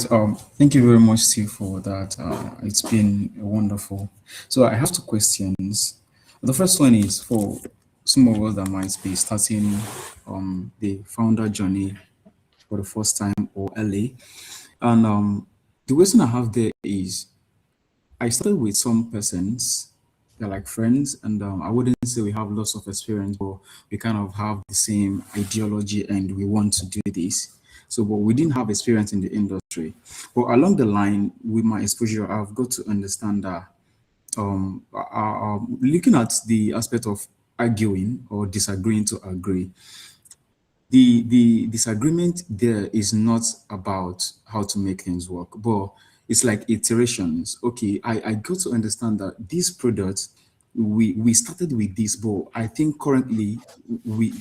Thank you very much, Steve, for that. It's been wonderful. So I have 2 questions. The first one is for some of us that might be starting the founder journey for the first time or early. And the question I have there is, I started with some persons, they're like friends, and I wouldn't say we have lots of experience, but we kind of have the same ideology and we want to do this. So, but we didn't have experience in the industry. But along the line, with my exposure, I've got to understand that looking at the aspect of arguing or disagreeing to agree, the disagreement there is not about how to make things work, but it's like iterations. Okay, I got to understand that this product, we started with this, but I think currently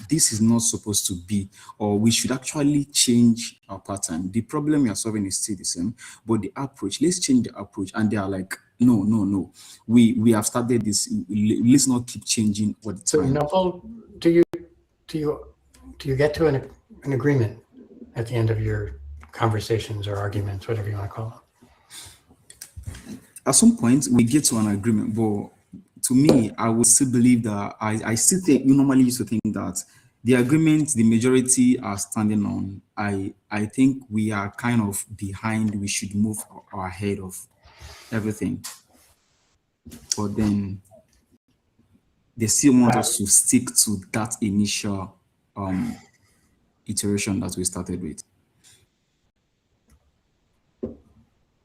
this is not supposed to be, or we should actually change our pattern. The problem we are solving is still the same, but the approach, let's change the approach. And they are like, no. We have started this. Let's not keep changing all the time. So Noble, do you get to an agreement at the end of your conversations or arguments, whatever you want to call them? At some point, we get to an agreement, but to me, I would still believe that I still think, you normally used to think that the agreement the majority are standing on, I think we are kind of behind. We should move ahead of everything. But then they still want us to stick to that initial iteration that we started with.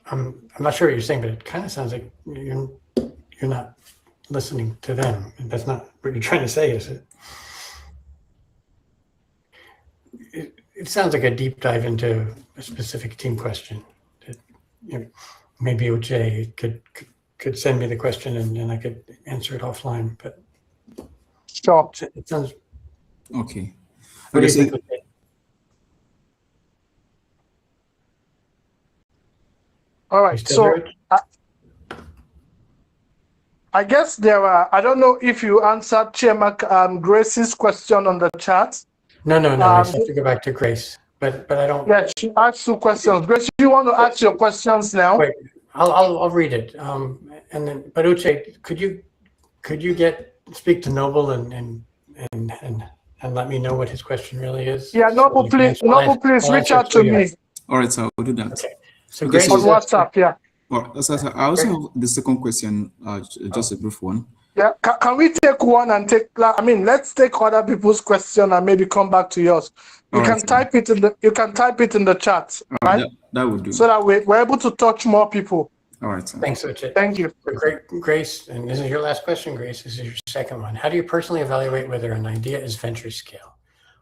I'm not sure what you're saying, but it kind of sounds like you're not listening to them. That's not what you're trying to say, is it? It sounds like a deep dive into a specific team question. Maybe Uche could send me the question and I could answer it offline. But sure, it sounds okay. What do you think? All right, so I guess there are, I don't know if you answered Chairman Grace's question on the chat. No, I have to go back to Grace, but I don't. Yeah, she asked 2 questions. Grace, you want to ask your questions now? Wait, I'll read it. And then, but Uche, could you speak to Noble and let me know what his question really is? Yeah, Noble, please reach out to me. All right, so I'll do that. Okay. So Grace, on WhatsApp, yeah. Well, I also have the second question, just a brief one. Yeah, can we take one and let's take other people's question and maybe come back to yours. You can type it in the chat, right? That would do. So that we're able to touch more people. All right. Sir. Thanks, Uche. Thank you. Grace, and this is your last question, Grace. This is your second one. How do you personally evaluate whether an idea is venture scale?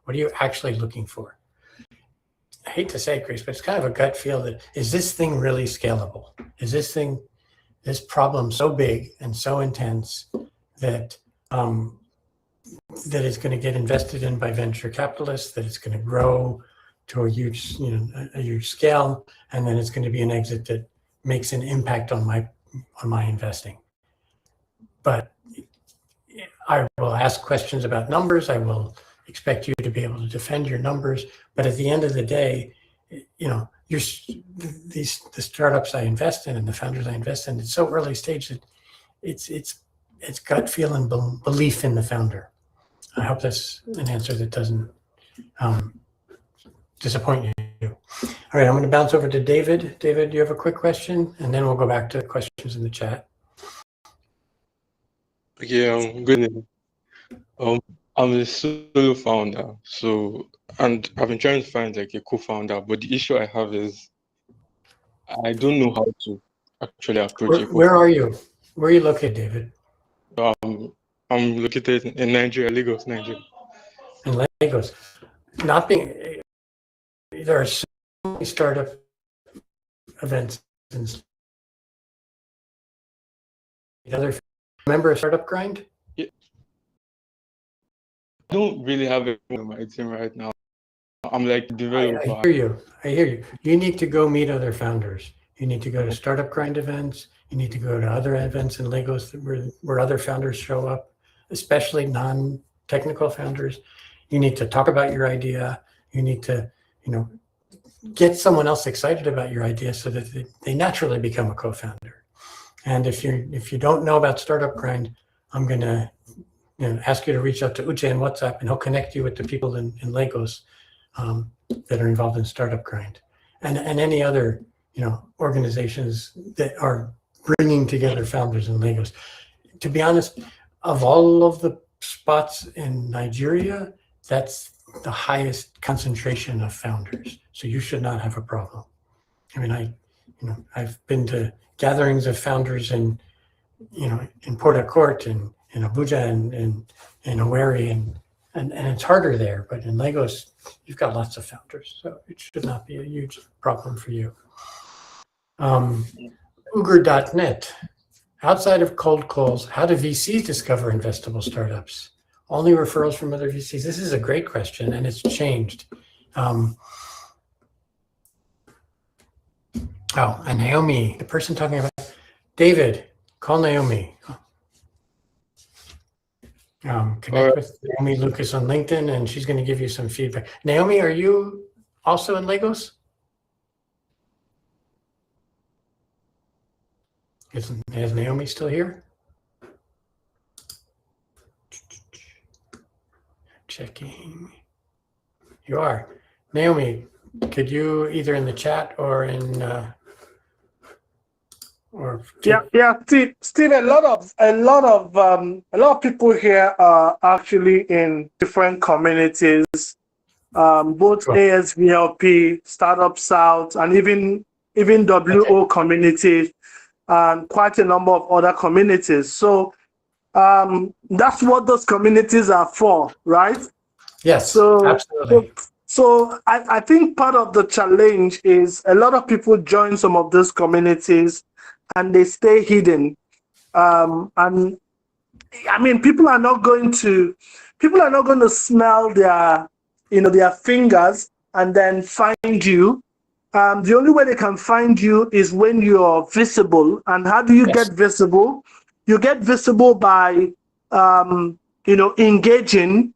What are you actually looking for? I hate to say it, Grace, but it's kind of a gut feel that, is this thing really scalable? Is this problem so big and so intense that that it's going to get invested in by venture capitalists, that it's going to grow to a huge scale, and then it's going to be an exit that makes an impact on my investing? But I will ask questions about numbers. I will expect you to be able to defend your numbers. But at the end of the day, you know, the startups I invest in and the founders I invest in, it's so early stage that it's gut feel and belief in the founder. I hope that's an answer that doesn't disappoint you. All right, I'm going to bounce over to David. David, do you have a quick question? And then we'll go back to questions in the chat. Okay, good evening. I'm a solo founder, and I've been trying to find like a co-founder, but the issue I have is I don't know how to actually approach a Where are you? Where are you located, David? I'm located in Nigeria, Lagos, Nigeria. In Lagos. There are so many startup events and remember a startup grind? Yeah. I don't really have anyone on my team right now. I'm like developer. I hear you. You need to go meet other founders. You need to go to startup grind events. You need to go to other events in Lagos where other founders show up, especially non-technical founders. You need to talk about your idea. You need to, get someone else excited about your idea so that they naturally become a co-founder. And if you don't know about Startup Grind, I'm going to ask you to reach out to Uche in WhatsApp, and he'll connect you with the people in Lagos that are involved in Startup Grind, and any other organizations that are bringing together founders in Lagos. To be honest, of all of the spots in Nigeria, that's the highest concentration of founders. So you should not have a problem. I mean, I've been to gatherings of founders in Port Harcourt and in Abuja and in Owerri, and it's harder there. But in Lagos, you've got lots of founders, so it should not be a huge problem for you. Uger.net. Outside of cold calls, how do VCs discover investable startups? Only referrals from other VCs? This is a great question, and it's changed. And Naomi, the person talking about David, call Naomi. Connect with Naomi Lucas on LinkedIn, and she's going to give you some feedback. Naomi, are you also in Lagos? Is Naomi still here? Checking. You are. Naomi, could you either in the chat or in Steve, a lot of people here are actually in different communities, both ASVLP, Startup South, and even WO communities, and quite a number of other communities. So that's what those communities are for, right? Yes, so absolutely. So I think part of the challenge is a lot of people join some of those communities and they stay hidden. And I mean, people are not going to smell their fingers and then find you. The only way they can find you is when you're visible. And how do you get visible? You get visible by engaging,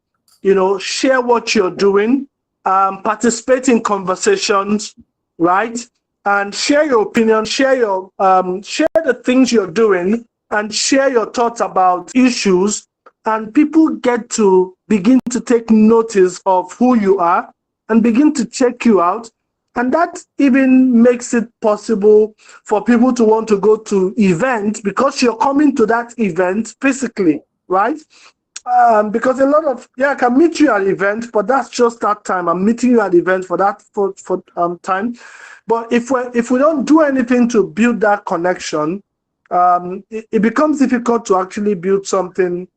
share what you're doing, participate in conversations, right? And share your opinion, share the things you're doing, and share your thoughts about issues. And people get to begin to take notice of who you are and begin to check you out. And that even makes it possible for people to want to go to events because you're coming to that event physically, right? Because a lot of, I can meet you at an event, but that's just that time. I'm meeting you at the event for that time. But if we don't do anything to build that connection, it becomes difficult to actually build something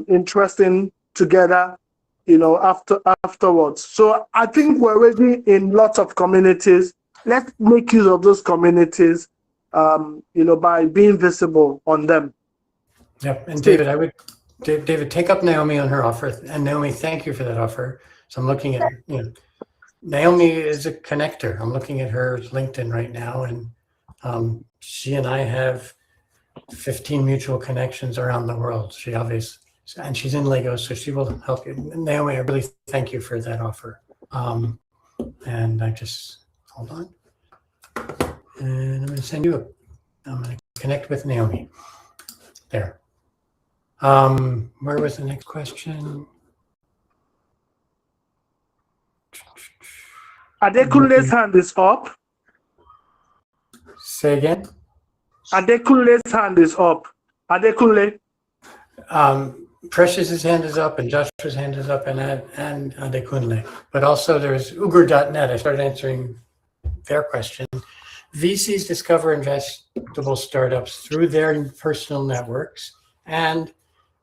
interesting together, afterwards. So I think we're already in lots of communities. Let's make use of those communities, by being visible on them. Yep. And David, David, take up Naomi on her offer. And Naomi, thank you for that offer. So I'm looking at, Naomi is a connector. I'm looking at her LinkedIn right now, and she and I have 15 mutual connections around the world. She obviously, and she's in Lagos, so she will help you. Naomi, I really thank you for that offer. And I just, hold on. And I'm going to send you I'm going to connect with Naomi. There. Where was the next question? Adekunle's hand is up. Say again? Adekunle's hand is up. Adekunle. Precious's hand is up and Joshua's hand is up and Adekunle. But also there's Ugur.net. I started answering their question. VCs discover investable startups through their personal networks. And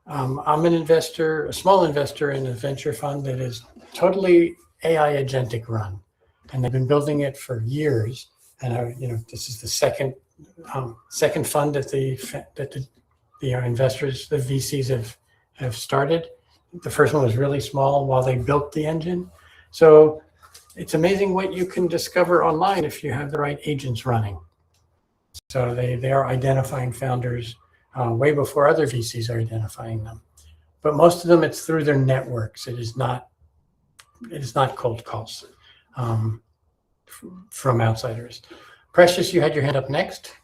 I'm an investor, a small investor in a venture fund that is totally AI agentic run. And they've been building it for years. And this is the second fund that the investors, the VCs have started. The first one was really small while they built the engine. So it's amazing what you can discover online if you have the right agents running. So they are identifying founders way before other VCs are identifying them. But most of them, it's through their networks. It is not cold calls from outsiders. Precious, you had your hand up next.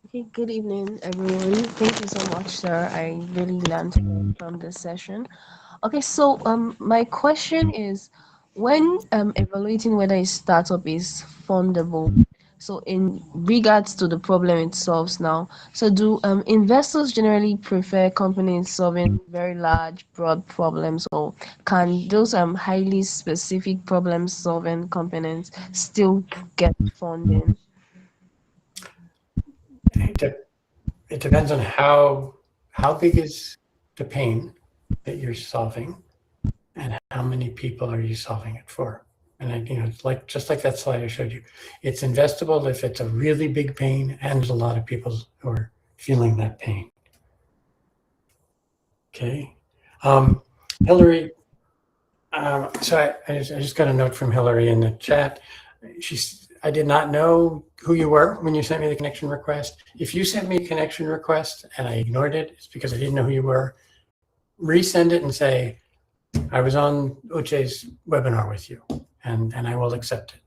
Okay, good evening, everyone. Thank you so much, sir. I really learned from this session. Okay, so my question is, when evaluating whether a startup is fundable, so in regards to the problem it solves now, so do investors generally prefer companies solving very large, broad problems, or can those highly specific problem-solving companies still get funding? It depends on how big is the pain that you're solving and how many people are you solving it for. And it's just like that slide I showed you. It's investable if it's a really big pain and there's a lot of people who are feeling that pain. Okay. Hillary, so I just got a note from Hillary in the chat. I did not know who you were when you sent me the connection request. If you sent me a connection request and I ignored it, it's because I didn't know who you were. Resend it and say, I was on Uche's webinar with you, and I will accept it.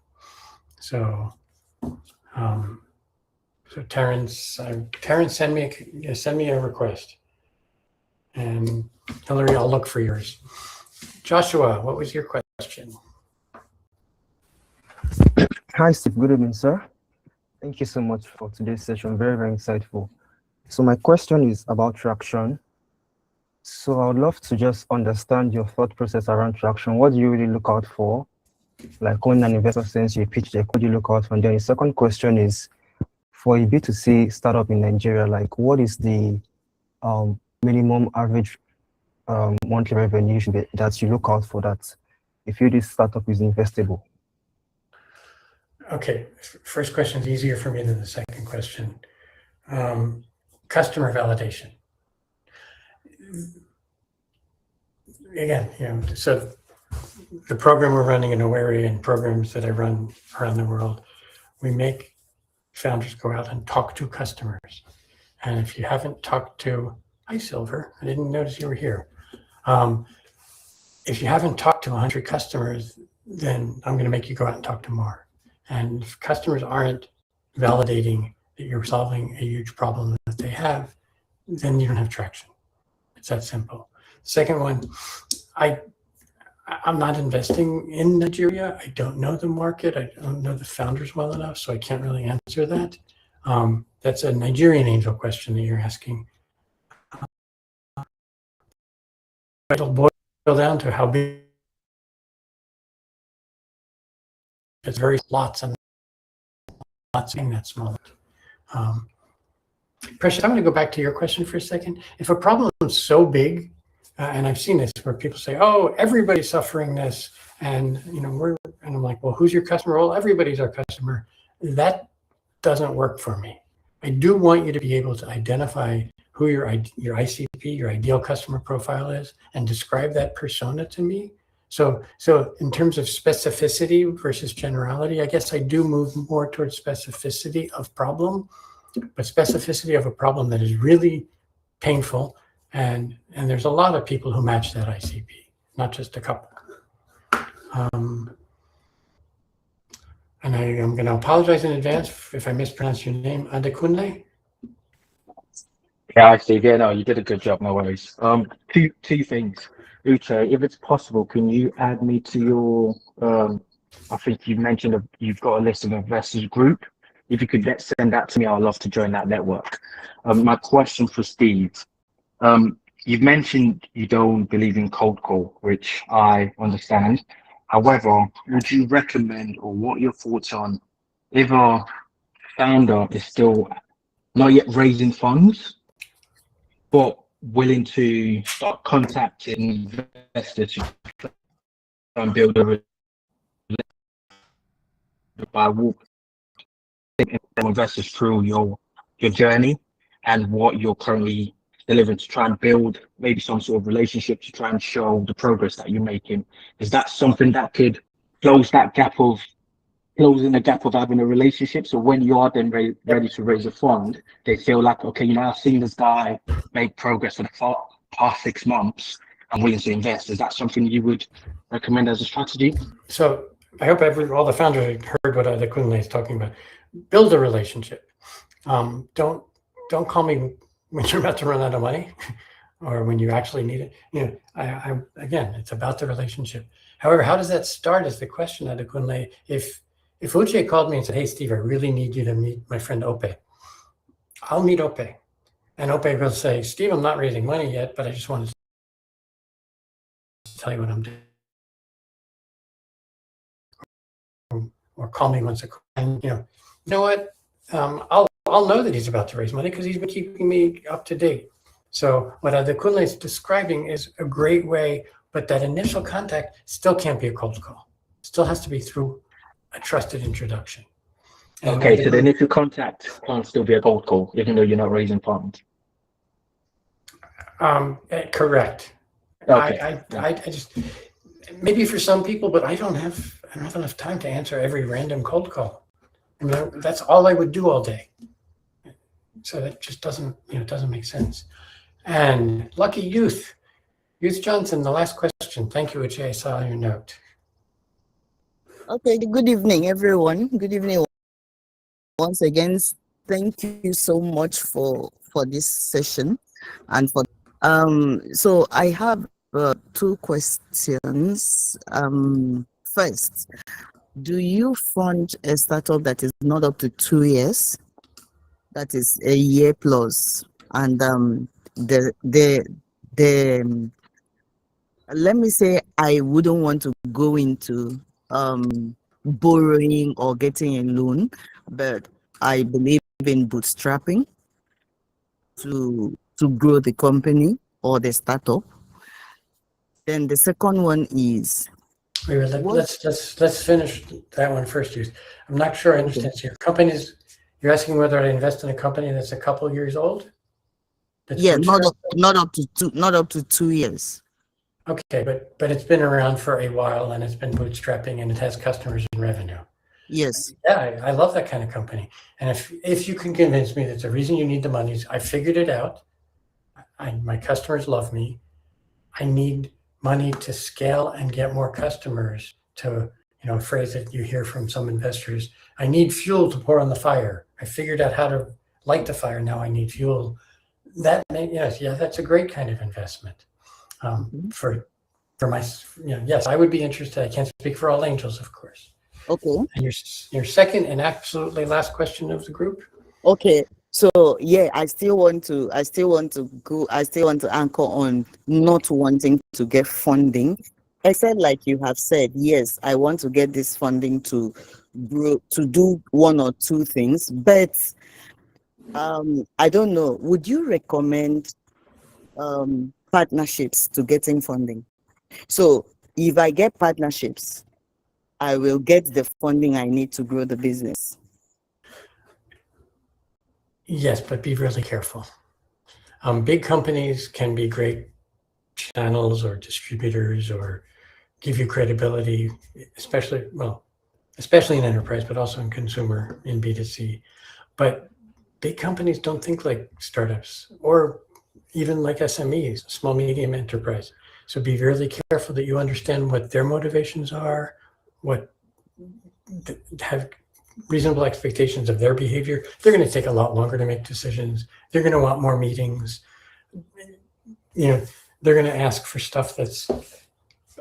So, Terrence, send me a request, and Hillary, I'll look for yours. Joshua, what was your question? Hi, Steve. Good evening, sir. Thank you so much for today's session. Very, very insightful. So my question is about traction. So I would love to just understand your thought process around traction. What do you really look out for? Like when an investor sends you a pitch deck, what do you look out for? And then the second question is, for a B2C startup in Nigeria, like what is the minimum average monthly revenue that you look out for that if this startup is investable? Okay, first question is easier for me than the second question. Customer validation. Again, so the program we're running in Oweri and programs that I run around the world, we make founders go out and talk to customers. And if you haven't talked to, hi Silver, I didn't notice you were here. If you haven't talked to 100 customers, then I'm going to make you go out and talk to more. And if customers aren't validating that you're solving a huge problem that they have, then you don't have traction. It's that simple. Second one, I'm not investing in Nigeria. I don't know the market. I don't know the founders well enough, so I can't really answer that. That's a Nigerian angel question that you're asking. It'll boil down to how big. It's very lots and lots being that small. Precious, I'm going to go back to your question for a second. If a problem is so big, and I've seen this where people say, "Oh, everybody's suffering this," and and I'm like, "Well, who's your customer?" Well, everybody's our customer. That doesn't work for me. I do want you to be able to identify who your ICP, your ideal customer profile is, and describe that persona to me. So in terms of specificity versus generality, I guess I do move more towards specificity of problem. but specificity of a problem that is really painful. And there's a lot of people who match that ICP, not just a couple. And I am going to apologize in advance if I mispronounce your name, Adekunle. Yeah, Steve. Yeah, no, you did a good job. No worries. Two things. Uche, if it's possible, can you add me to your? I think you mentioned you've got a list of investors group. If you could send that to me, I'd love to join that network. My question for Steve. You've mentioned you don't believe in cold call, which I understand. However, would you recommend, or what are your thoughts on, if a founder is still not yet raising funds, but willing to start contacting investors and build a relationship by walking investors through your journey and what you're currently delivering to try and build maybe some sort of relationship to try and show the progress that you're making? Is that something that could close that gap of closing the gap of having a relationship? So when you are then ready to raise a fund, they feel like, okay, you know, I've seen this guy make progress for the past 6 months. I'm willing to invest. Is that something you would recommend as a strategy? So I hope all the founders heard what Adekunle is talking about. Build a relationship. Don't call me when you're about to run out of money or when you actually need it. You know, again, it's about the relationship. However, how does that start is the question, Adekunle. If Uche called me and said, hey, Steve, I really need you to meet my friend Ope, I'll meet Ope. And Ope will say, Steve, I'm not raising money yet, but I just wanted to tell you what I'm doing. Or call me once a quarter. And you know what? I'll know that he's about to raise money because he's been keeping me up to date. So what Adekunle is describing is a great way, but that initial contact still can't be a cold call. Still has to be through a trusted introduction. And okay, so the initial contact can't still be a cold call, even though you're not raising funds. Correct. Okay. I just, maybe for some people, but I don't have enough time to answer every random cold call. I mean, that's all I would do all day. So that just doesn't make sense. And Lucky Youth Johnson, the last question. Thank you, Uche. I saw your note. Okay, good evening, everyone. Good evening once again. Thank you so much for this session. And for so I have 2 questions. First, do you fund a startup that is not up to 2 years? That is a year plus, and let me say I wouldn't want to go into borrowing or getting a loan, but I believe in bootstrapping to grow the company or the startup. Then the second one is, Wait, let's finish that one first. I'm not sure I understand. So your companies, you're asking whether I invest in a company that's a couple of years old? Yeah, not up to 2 years. Okay, but it's been around for a while and it's been bootstrapping and it has customers and revenue. Yes. Yeah, I love that kind of company. And if you can convince me that the reason you need the money is I figured it out, my customers love me, I need money to scale and get more customers, to, a phrase that you hear from some investors, I need fuel to pour on the fire. I figured out how to light the fire, now I need fuel. That's a great kind of investment. For my, yes, I would be interested. I can't speak for all angels, of course. Okay. And your second and absolutely last question of the group. Okay. So yeah, I still want to anchor on not wanting to get funding. I said, like you have said, yes, I want to get this funding to grow, to do 1 or 2 things, but I don't know. Would you recommend partnerships to getting funding? So if I get partnerships, I will get the funding I need to grow the business. Yes, but be really careful. Big companies can be great channels or distributors or give you credibility, especially in enterprise, but also in consumer, in B2C. But big companies don't think like startups or even like SMEs, small medium enterprise. So be really careful that you understand what their motivations are, have reasonable expectations of their behavior. They're going to take a lot longer to make decisions. They're going to want more meetings. They're going to ask for stuff that's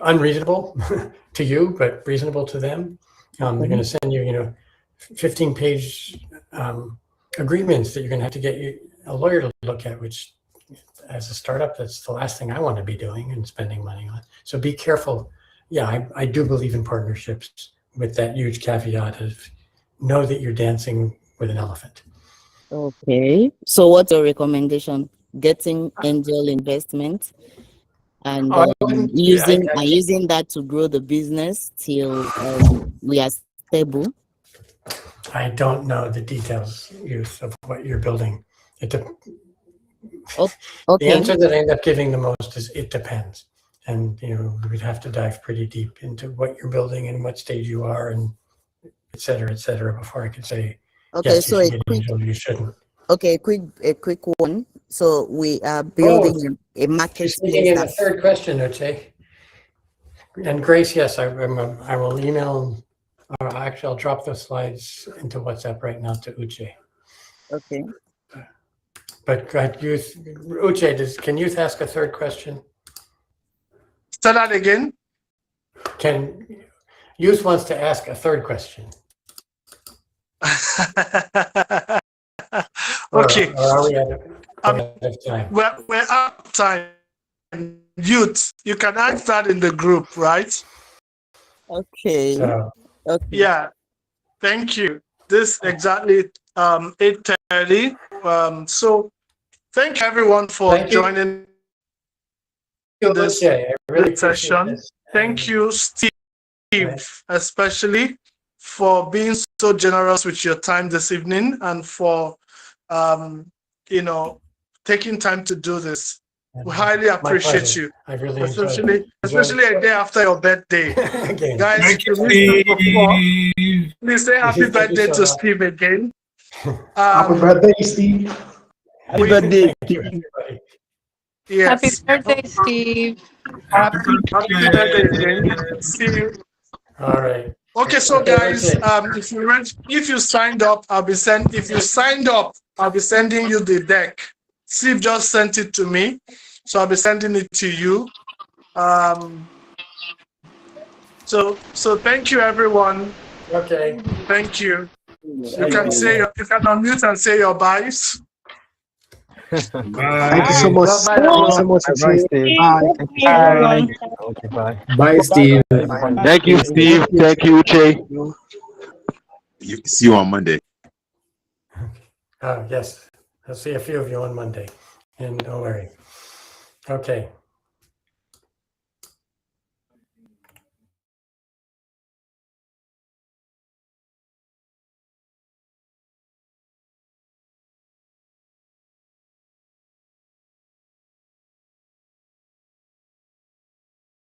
unreasonable to you, but reasonable to them. They're going to send you, 15-page agreements that you're going to have to get a lawyer to look at, which as a startup, that's the last thing I want to be doing and spending money on. So be careful. Yeah, I do believe in partnerships with that huge caveat of know that you're dancing with an elephant. Okay. So what's your recommendation? Getting angel investment and using that to grow the business till we are stable? I don't know the details, Youth, of what you're building. Okay. The answer that I end up giving the most is it depends. And we'd have to dive pretty deep into what you're building and what stage you are and et cetera, before I could say, okay, yes, so you should get angel, you shouldn't. Okay, a quick one. So we are building a marketplace. Speaking in the third question, Uche. And Grace, yes, I will email, actually I'll drop the slides into WhatsApp right now to Uche. Okay. But Youth, Uche, can Youth ask a third question? Say that again. Youth wants to ask a third question. Okay. Or are we out of time? We're out of time. Youth, you can ask that in the group, right? Okay. Okay. Yeah. Thank you. This exactly 8:30. So thank you everyone for joining this session. Thank you, Steve, especially for being so generous with your time this evening and for taking time to do this. We highly appreciate you. I really especially a day after your birthday. Guys, Thank you, please say happy birthday to Steve again. Happy birthday, Steve. Happy birthday. Yes. Happy birthday, Steve. Happy birthday again. See you. All right. Okay, so guys, if you signed up, I'll be sending you the deck. Steve just sent it to me, so I'll be sending it to you. So thank you, everyone. Okay. Thank you. You can unmute and say your byes. Bye. Thank you so much. Bye. Thank you so much, Steve. Bye. Bye. Okay, bye. Bye, Steve. Thank you, Steve. Thank you, Uche. See you on Monday. Yes. I'll see a few of you on Monday. And don't worry. Okay.